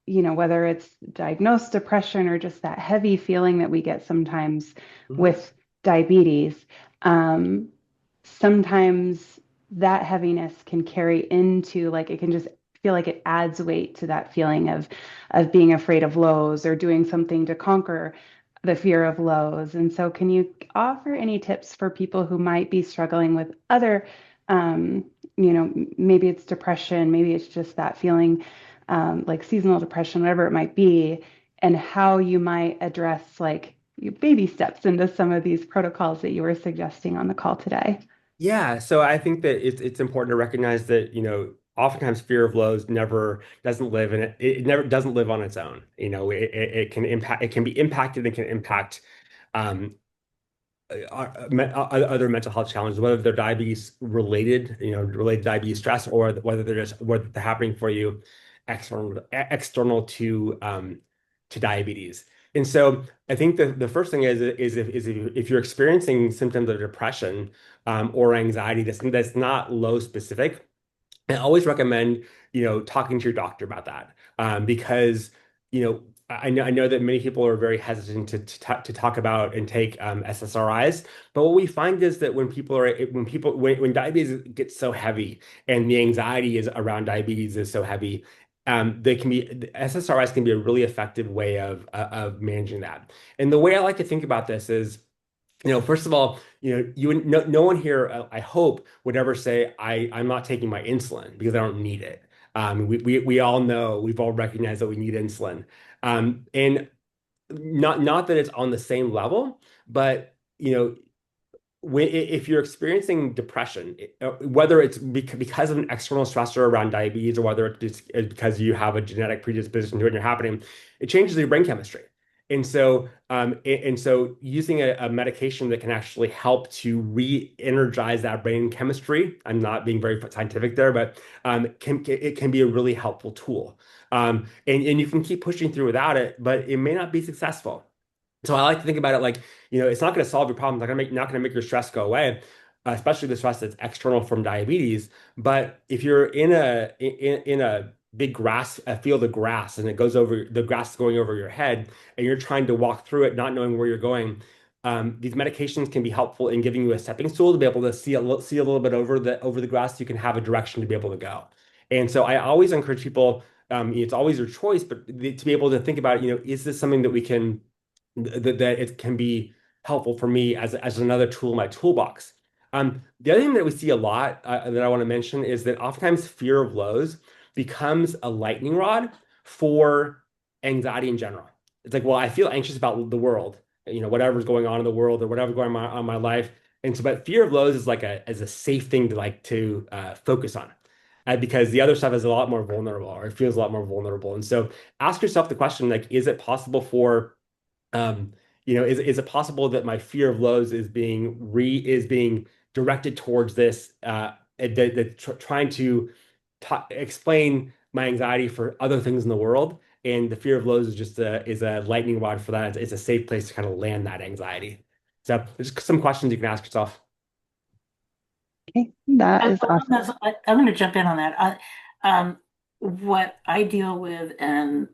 whether it's diagnosed depression or just that heavy feeling that we get sometimes Mhm. with diabetes, sometimes that heaviness can carry into, like, it can just feel like it adds weight to that feeling of being afraid of lows or doing something to conquer the fear of lows. And so can you offer any tips for people who might be struggling with other, um, maybe it's depression, maybe it's just that feeling, like seasonal depression, whatever it might be, and how you might address like your baby steps into some of these protocols that you were suggesting on the call today? Yeah, so I think that it's important to recognize that, oftentimes fear of lows never doesn't live in it. It never doesn't live on its own. It can impact, it can be impacted and can impact um, other mental health challenges, whether they're diabetes related, related to diabetes stress, or whether they're happening for you external to diabetes. And so I think the first thing is if you're experiencing symptoms of depression or anxiety that's not low specific, I always recommend, talking to your doctor about that, because, I know that many people are very hesitant to talk about and take SSRIs, but what we find is that when diabetes gets so heavy and the anxiety is around diabetes is so heavy, the SSRIs can be a really effective way of managing that. And the way I like to think about this is, first of all, no one here, I hope, would ever say I'm not taking my insulin because I don't need it. We all know, we've all recognized that we need insulin, and not that it's on the same level, but if you're experiencing depression, whether it's because of an external stressor around diabetes or whether it's because you have a genetic predisposition to it and you're happening, it changes your brain chemistry. And so using a medication that can actually help to re-energize that brain chemistry, I'm not being very scientific there, but it can be a really helpful tool. And you can keep pushing through without it, but it may not be successful. So I like to think about it like, it's not going to solve your problem. It's not going to make your stress go away, especially the stress that's external from diabetes. But if you're in a big a field of grass, and the grass is going over your head, and you're trying to walk through it, not knowing where you're going, these medications can be helpful in giving you a stepping stool to be able to see a little bit over the grass. So you can have a direction to be able to go. And so I always encourage people. It's always your choice, but to be able to think about, is this something that we can that it can be helpful for me as another tool in my toolbox. The other thing that we see a lot that I want to mention is that oftentimes fear of lows becomes a lightning rod for anxiety in general. It's like, well, I feel anxious about the world, whatever's going on in the world or whatever's going on in my life. And so, but fear of lows is like a safe thing to focus on. Because the other stuff is a lot more vulnerable, or it feels a lot more vulnerable. And so ask yourself the question, like, is it possible for um, is it possible that my fear of lows is being directed towards this, trying to explain my anxiety for other things in the world, and the fear of lows is just a lightning rod for that. It's a safe place to kind of land that anxiety. So there's some questions you can ask yourself. Okay, that I, is awesome. I'm going to jump in on that. What I deal with, and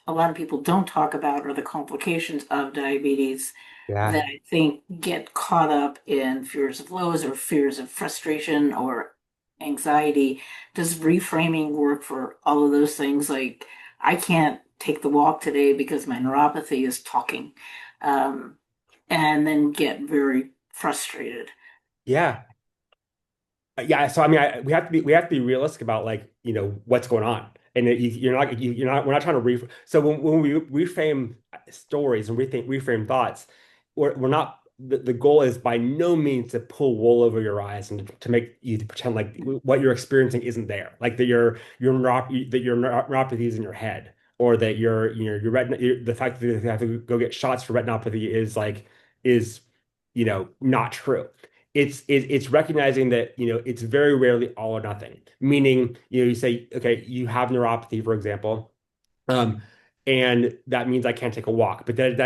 a lot of people don't talk about, are the complications of diabetes Yeah. that I think get caught up in fears of lows or fears of frustration or anxiety. Does reframing work for all of those things? Like, I can't take the walk today because my neuropathy is talking, um, and then get very frustrated. Yeah. Yeah, so I mean, we have to be realistic about, like, what's going on, and we're not trying to So when we reframe stories and reframe thoughts, we're not the goal is by no means to pull wool over your eyes and to make you to pretend like what you're experiencing isn't there, like that your neuropathy is in your head, or that your retina the fact that you have to go get shots for retinopathy is not true. It's recognizing that it's very rarely all or nothing. Meaning, you say, okay, you have neuropathy, for example, um, and that means I can't take a walk. But does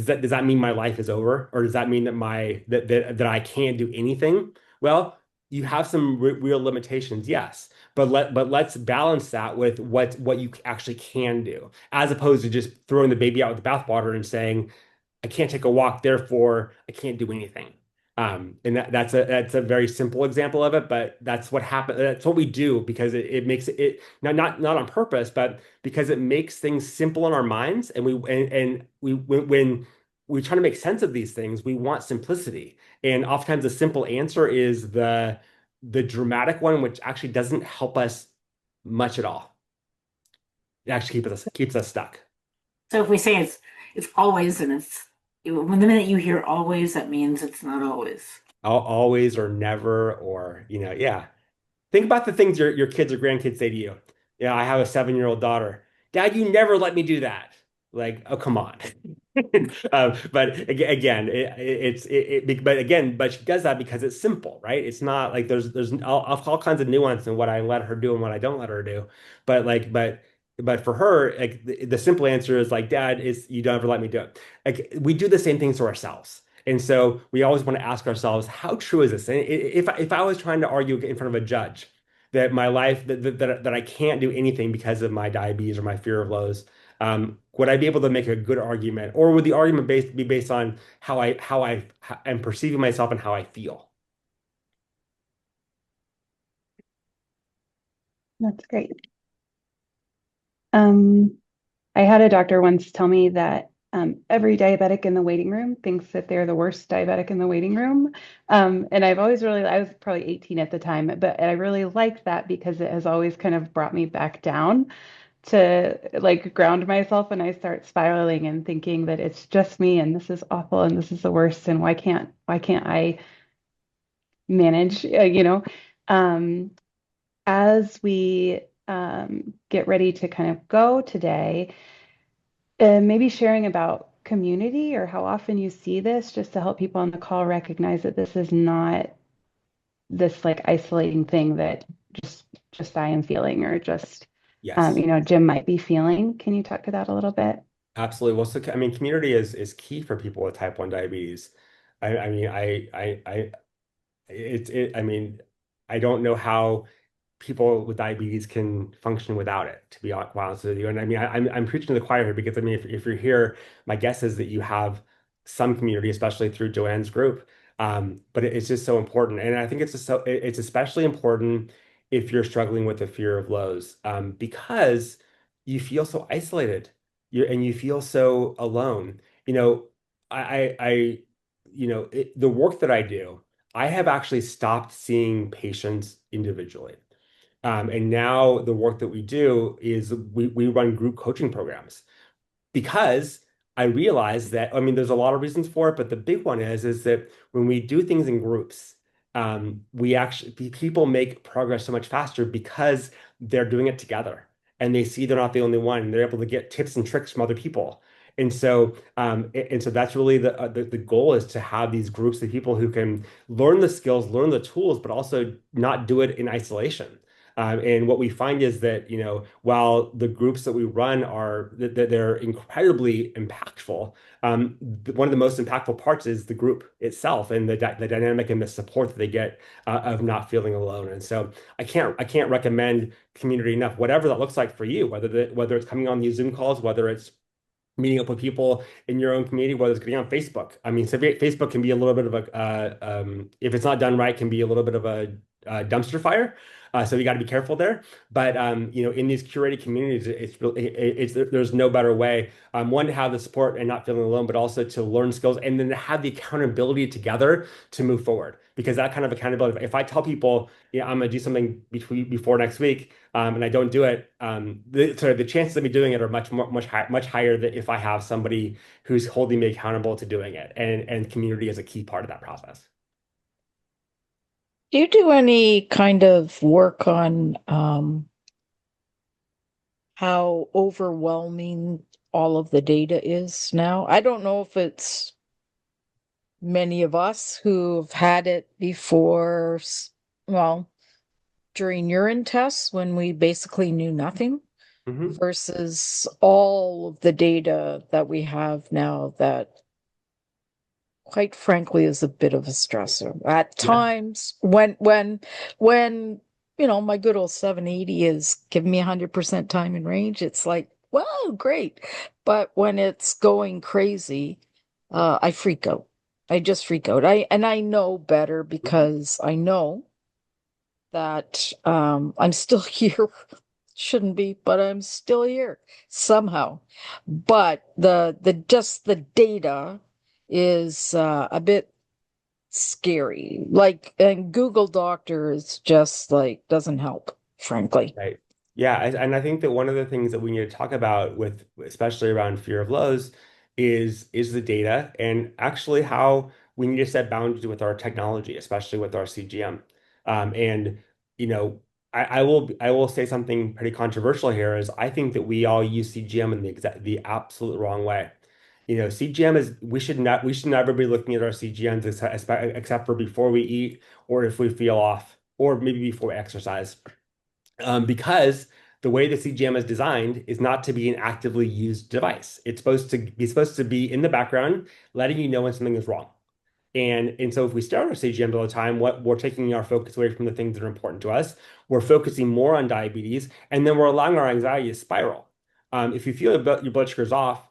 that mean my life is over, or does that mean that that I can't do anything? Well, you have some real limitations, yes. But let's balance that with what you actually can do, as opposed to just throwing the baby out with the bathwater and saying, I can't take a walk, therefore I can't do anything. And that's a very simple example of it, but that's what happens. That's what we do because it makes it not on purpose, but because it makes things simple in our minds. And when we try to make sense of these things, we want simplicity. And oftentimes the simple answer is the dramatic one, which actually doesn't help us much at all. It actually keeps us stuck. So if we say it's always, and when the minute you hear always, that means it's not always. Always or never or yeah. Think about the things your kids or grandkids say to you. Yeah, I have a 7-year-old daughter. Dad, you never let me do that. Like, oh, come on. But again, but she does that because it's simple, right? It's not like there's all kinds of nuance in what I let her do and what I don't let her do. But but for her, like the simple answer is like, Dad, is you don't ever let me do it. Like we do the same things to ourselves. And so we always want to ask ourselves, how true is this? And if I was trying to argue in front of a judge that my life that I can't do anything because of my diabetes or my fear of lows, would I be able to make a good argument, or would the argument be based on how I am perceiving myself and how I feel? That's great. Um, I had a doctor once tell me that every diabetic in the waiting room thinks that they're the worst diabetic in the waiting room. And I've always really, I was probably 18 at the time, but I really liked that because it has always kind of brought me back down to like ground myself when I start spiraling and thinking that it's just me and this is awful and this is the worst and why can't I manage, Um, as we get ready to kind of go today, maybe sharing about community or how often you see this, just to help people on the call recognize that this is not this like isolating thing that just I am feeling or just Yes, Jim might be feeling. Can you talk to that a little bit? absolutely. Well, so I mean, community is key for people with type 1 diabetes. I mean, I mean, I don't know how people with diabetes can function without it, to be honest with you. And I mean, I'm preaching to the choir here because I mean, if you're here, my guess is that you have some community, especially through Joanne's group. But it's just so important, and I think it's especially important if you're struggling with the fear of lows, because you feel so isolated, and you feel so alone. You know, I the work that I do. I have actually stopped seeing patients individually. And now the work that we do is we run group coaching programs because I realize that, I mean, there's a lot of reasons for it, but the big one is that when we do things in groups, we actually people make progress so much faster because they're doing it together and they see they're not the only one. And they're able to get tips and tricks from other people. And so that's really the goal is to have these groups of people who can learn the skills, learn the tools, but also not do it in isolation. And what we find is that, while the groups that we run that they're incredibly impactful, one of the most impactful parts is the group itself and the dynamic and the support that they get of not feeling alone. And so I can't recommend community enough, whatever that looks like for you, whether it's coming on these Zoom calls, whether it's meeting up with people in your own community, whether it's getting on Facebook. I mean, so Facebook can be a little bit of if it's not done right, can be a little bit of a dumpster fire. So you got to be careful there. But in these curated communities, there's no better way. One, to have the support and not feeling alone, but also to learn skills and then to have the accountability together to move forward. Because that kind of accountability, if I tell people, yeah, I'm going to do something before next week, and I don't do it, the chances of me doing it are much higher than if I have somebody who's holding me accountable to doing it. And community is a key part of that process. Do you do any kind of work on how overwhelming all of the data is now? I don't know if it's many of us who've had it before, well, during urine tests when we basically knew nothing Mhm. versus all of the data that we have now that quite frankly is a bit of a stressor at Yeah. times when my good old 780 is giving me 100% time in range. It's like, wow, great. But when it's going crazy, I freak out. I just freak out. I know better because I know that I'm still here. Shouldn't be, but I'm still here somehow. But the just the data is a bit scary. Like, and Google Doctor is just like doesn't help, frankly. Right. Yeah, and I think that one of the things that we need to talk about with, especially around fear of lows, is the data and actually how we need to set boundaries with our technology, especially with our CGM. And you know, I will say something pretty controversial here is I think that we all use CGM in the absolute wrong way. CGM is we should never be looking at our CGMs except for before we eat or if we feel off or maybe before exercise because the way the CGM is designed is not to be an actively used device. It's supposed to be in the background, letting you know when something is wrong. And so if we start our CGM all the time, what we're taking our focus away from the things that are important to us. We're focusing more on diabetes, and then we're allowing our anxiety to spiral. If you feel your blood sugar's off,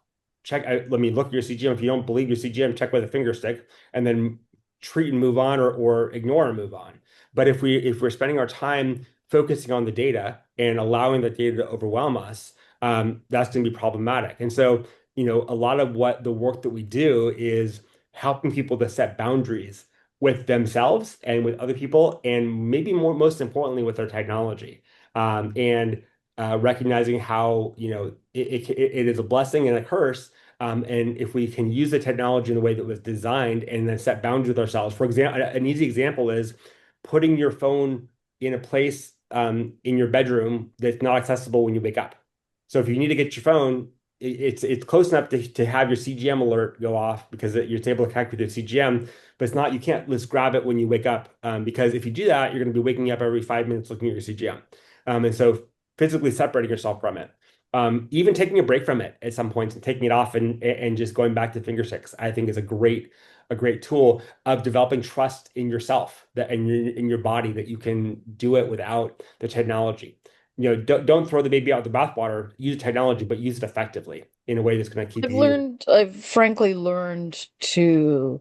let me look at your CGM. If you don't believe your CGM, check with a finger stick, and then treat and move on, or ignore and move on. But if we're spending our time focusing on the data and allowing the data to overwhelm us, that's going to be problematic. And so, a lot of what the work that we do is helping people to set boundaries with themselves and with other people, and maybe most importantly, with their technology. And recognizing how, it is a blessing and a curse. And if we can use the technology in the way that was designed and then set boundaries with ourselves. For example, an easy example is putting your phone in a place in your bedroom that's not accessible when you wake up. So if you need to get your phone, it's close enough to have your CGM alert go off because you're able to connect with your CGM, but it's not, you can't just grab it when you wake up because if you do that, you're going to be waking up every 5 minutes looking at your CGM. And so physically separating yourself from it. Even taking a break from it at some points and taking it off and just going back to finger sticks, I think is a great tool of developing trust in yourself that in your body that you can do it without the technology. Don't throw the baby out with the bathwater. Use technology, but use it effectively in a way that's going to keep you. I've frankly learned to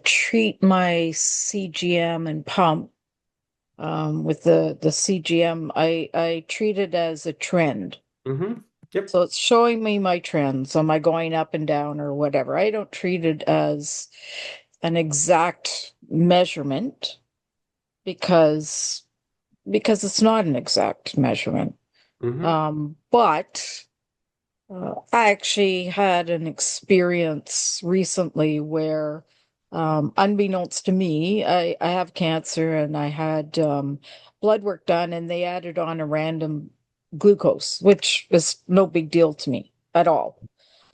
treat my CGM and pump with the CGM. I treat it as a trend. Hmm. Yep. So it's showing me my trends. Am I going up and down or whatever? I don't treat it as an exact measurement because it's not an exact measurement. Hmm. But I actually had an experience recently where, unbeknownst to me, I have cancer and I had blood work done and they added on a random glucose, which is no big deal to me at all.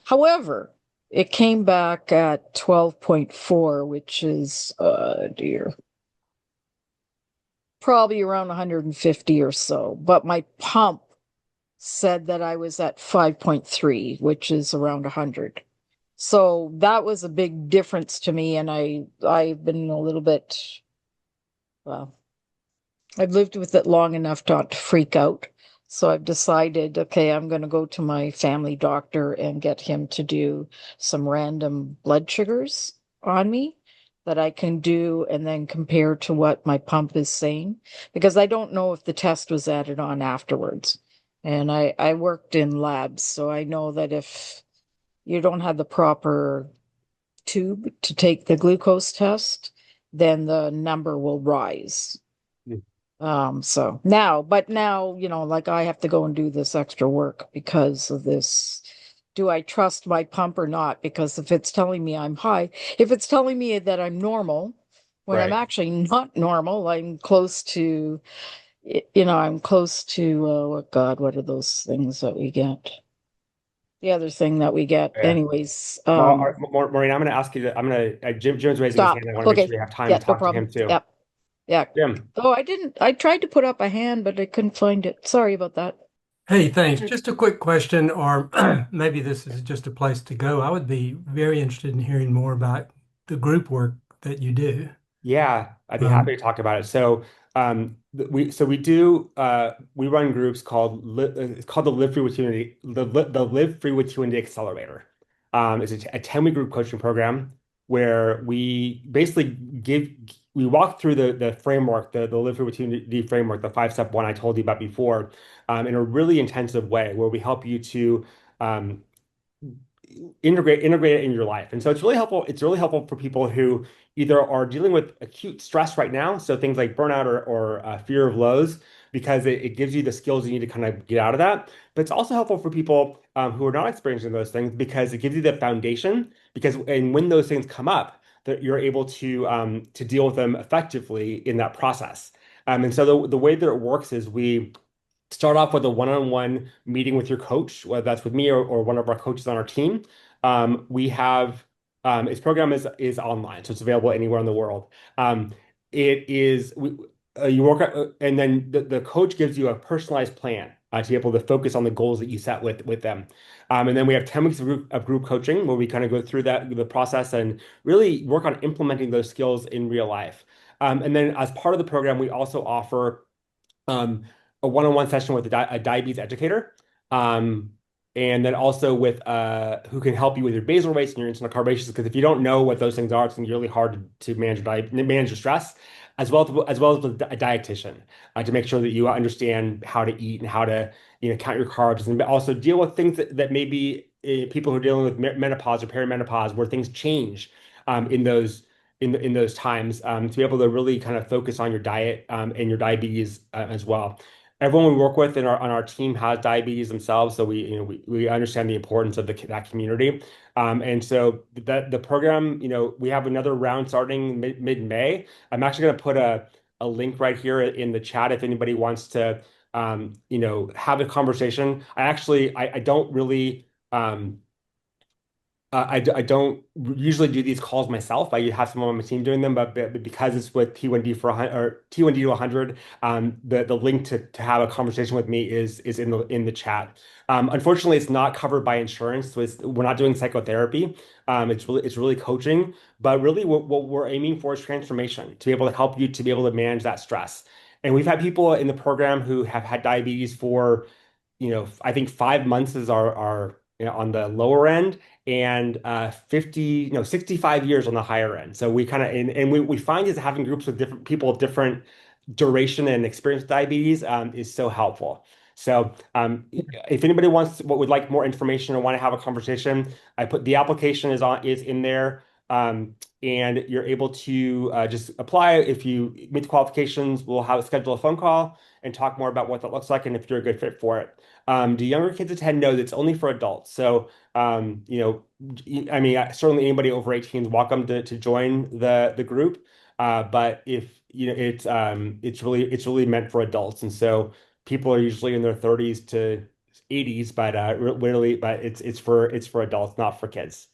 However, it came back at 12.4, which is, dear, probably around 150 or so. But my pump said that I was at 5.3, which is around 100. So that was a big difference to me. And I've been a little bit, well, I've lived with it long enough not to freak out. So I've decided, okay, I'm going to go to my family doctor and get him to do some random blood sugars on me that I can do and then compare to what my pump is saying. Because I don't know if the test was added on afterwards. And I worked in labs, so I know that if you don't have the proper tube to take the glucose test, then the number will rise. But now, like I have to go and do this extra work because of this. Do I trust my pump or not? Because if it's telling me I'm high, if it's telling me that I'm normal, when I'm Right. actually not normal, I'm close to, I'm close to, oh God, what are those things that we get? The other thing that we get, Yeah. anyways, Well, Maureen, I'm going to ask you Jim's raising his stop. hand. I want to make sure Okay. we have time to Yeah, no talk to problem. him too. Yep. Yeah. Jim. Oh, I tried to put up a hand, but I couldn't find it. Sorry about that. Hey, thanks. Just a quick question, or maybe this is just a place to go. I would be very interested in hearing more about the group work that you do. Yeah, I'd be happy Um, to talk about it. So, we run groups it's called the Live Free with the Live Free with Accelerator. It's a 10-week group coaching program where we basically we walk through the framework, the Live Free Opportunity framework, the 5-step one I told you about before, in a really intensive way, where we help you to um, integrate it in your life. And so it's really helpful. It's really helpful for people who either are dealing with acute stress right now, so things like burnout or fear of lows, because it gives you the skills you need to kind of get out of that. But it's also helpful for people who are not experiencing those things because it gives you the foundation. Because and when those things come up, that you're able to deal with them effectively in that process. And so the way that it works is we start off with a one-on-one meeting with your coach, whether that's with me or one of our coaches on our team. We have its program is online, so it's available anywhere in the world. It is you work and then the coach gives you a personalized plan to be able to focus on the goals that you set with them. And then we have 10 weeks of group coaching where we kind of go through the process and really work on implementing those skills in real life. And then as part of the program, we also offer um, a one-on-one session with a diabetes educator, um, and then also with who can help you with your basal rates and your insulin carbonaceous. Because if you don't know what those things are, it's really hard to manage your stress, as well as with a dietitian to make sure that you understand how to eat and how to count your carbs, and also deal with things that maybe people who are dealing with menopause or perimenopause, where things change in those times, to be able to really kind of focus on your diet and your diabetes as well. Everyone we work with on our team has diabetes themselves, so we understand the importance of that community. And so the program, we have another round starting mid-May. I'm actually going to put a link right here in the chat if anybody wants to have a conversation. I don't really I don't usually do these calls myself. I have someone on my team doing them, but because it's with T1D for 100 or T1D to 100, the link to have a conversation with me is in the chat. Unfortunately, it's not covered by insurance, so we're not doing psychotherapy. It's really coaching, but really what we're aiming for is transformation to be able to help you to be able to manage that stress. And we've had people in the program who have had diabetes for I think 5 months is our on the lower end, and 50, no, 65 years on the higher end. So we kind of, and we find is having groups with different people of different duration and experience with diabetes is so helpful. So if anybody would like more information or want to have a conversation, I put the application is in there. And you're able to just apply. If you meet the qualifications, we'll schedule a phone call and talk more about what that looks like and if you're a good fit for it. Do younger kids attend? No, it's only for adults. So, I mean, certainly anybody over 18 is welcome to join the group. But if it's really meant for adults, and so people are usually in their 30s to 80s, but really, but it's for adults, not for kids.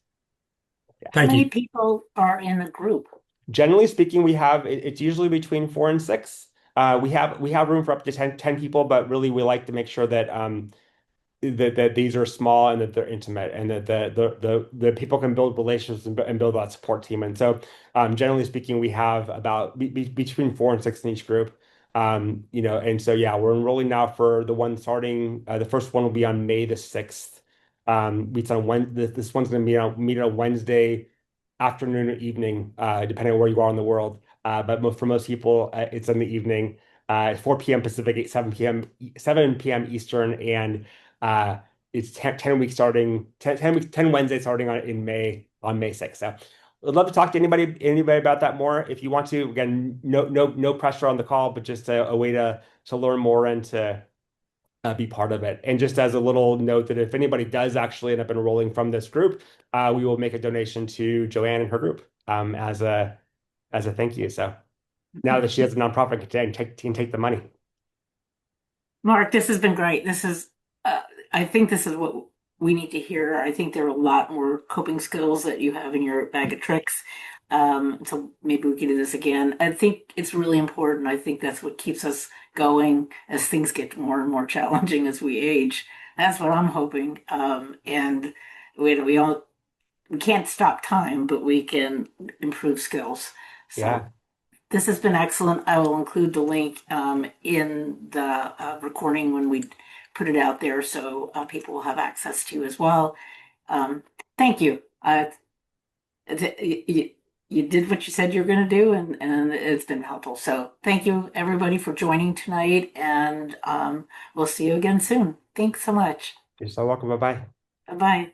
How Thank many you. people are in the group? Generally speaking, it's usually between 4 and 6. We have room for up to 10 people, but really we like to make sure that these are small and that they're intimate and that the people can build relationships and build that support team. And so, generally speaking, we have about between 4 and 6 in each group. And so yeah, we're enrolling now for the one starting. The first one will be on May the 6th. Meets on Wednesday. This one's going to meet on Wednesday afternoon or evening, depending on where you are in the world. But for most people, it's in the evening, 4 p.m. Pacific, 7 p.m. Eastern, and it's 10 weeks starting 10 weeks 10 Wednesdays starting on May 6th. So I'd love to talk to anybody about that more. If you want to, again, no pressure on the call, but just a way to learn more and to be part of it. And just as a little note that if anybody does actually end up enrolling from this group, we will make a donation to Joanne and her group as a thank you. So now that she has a nonprofit, can take the money. Mark, this has been great. I think this is what we need to hear. I think there are a lot more coping skills that you have in your bag of tricks. So maybe we can do this again. I think it's really important. I think that's what keeps us going as things get more and more challenging as we age. That's what I'm hoping. And we can't stop time, but we can improve skills. So Yeah. this has been excellent. I will include the link in the recording when we put it out there so people will have access to as well. Thank you. You did what you said you were going to do, and it's been helpful. So thank you, everybody, for joining tonight, and we'll see you again soon. Thanks so much. You're so welcome. Bye-bye. Bye-bye.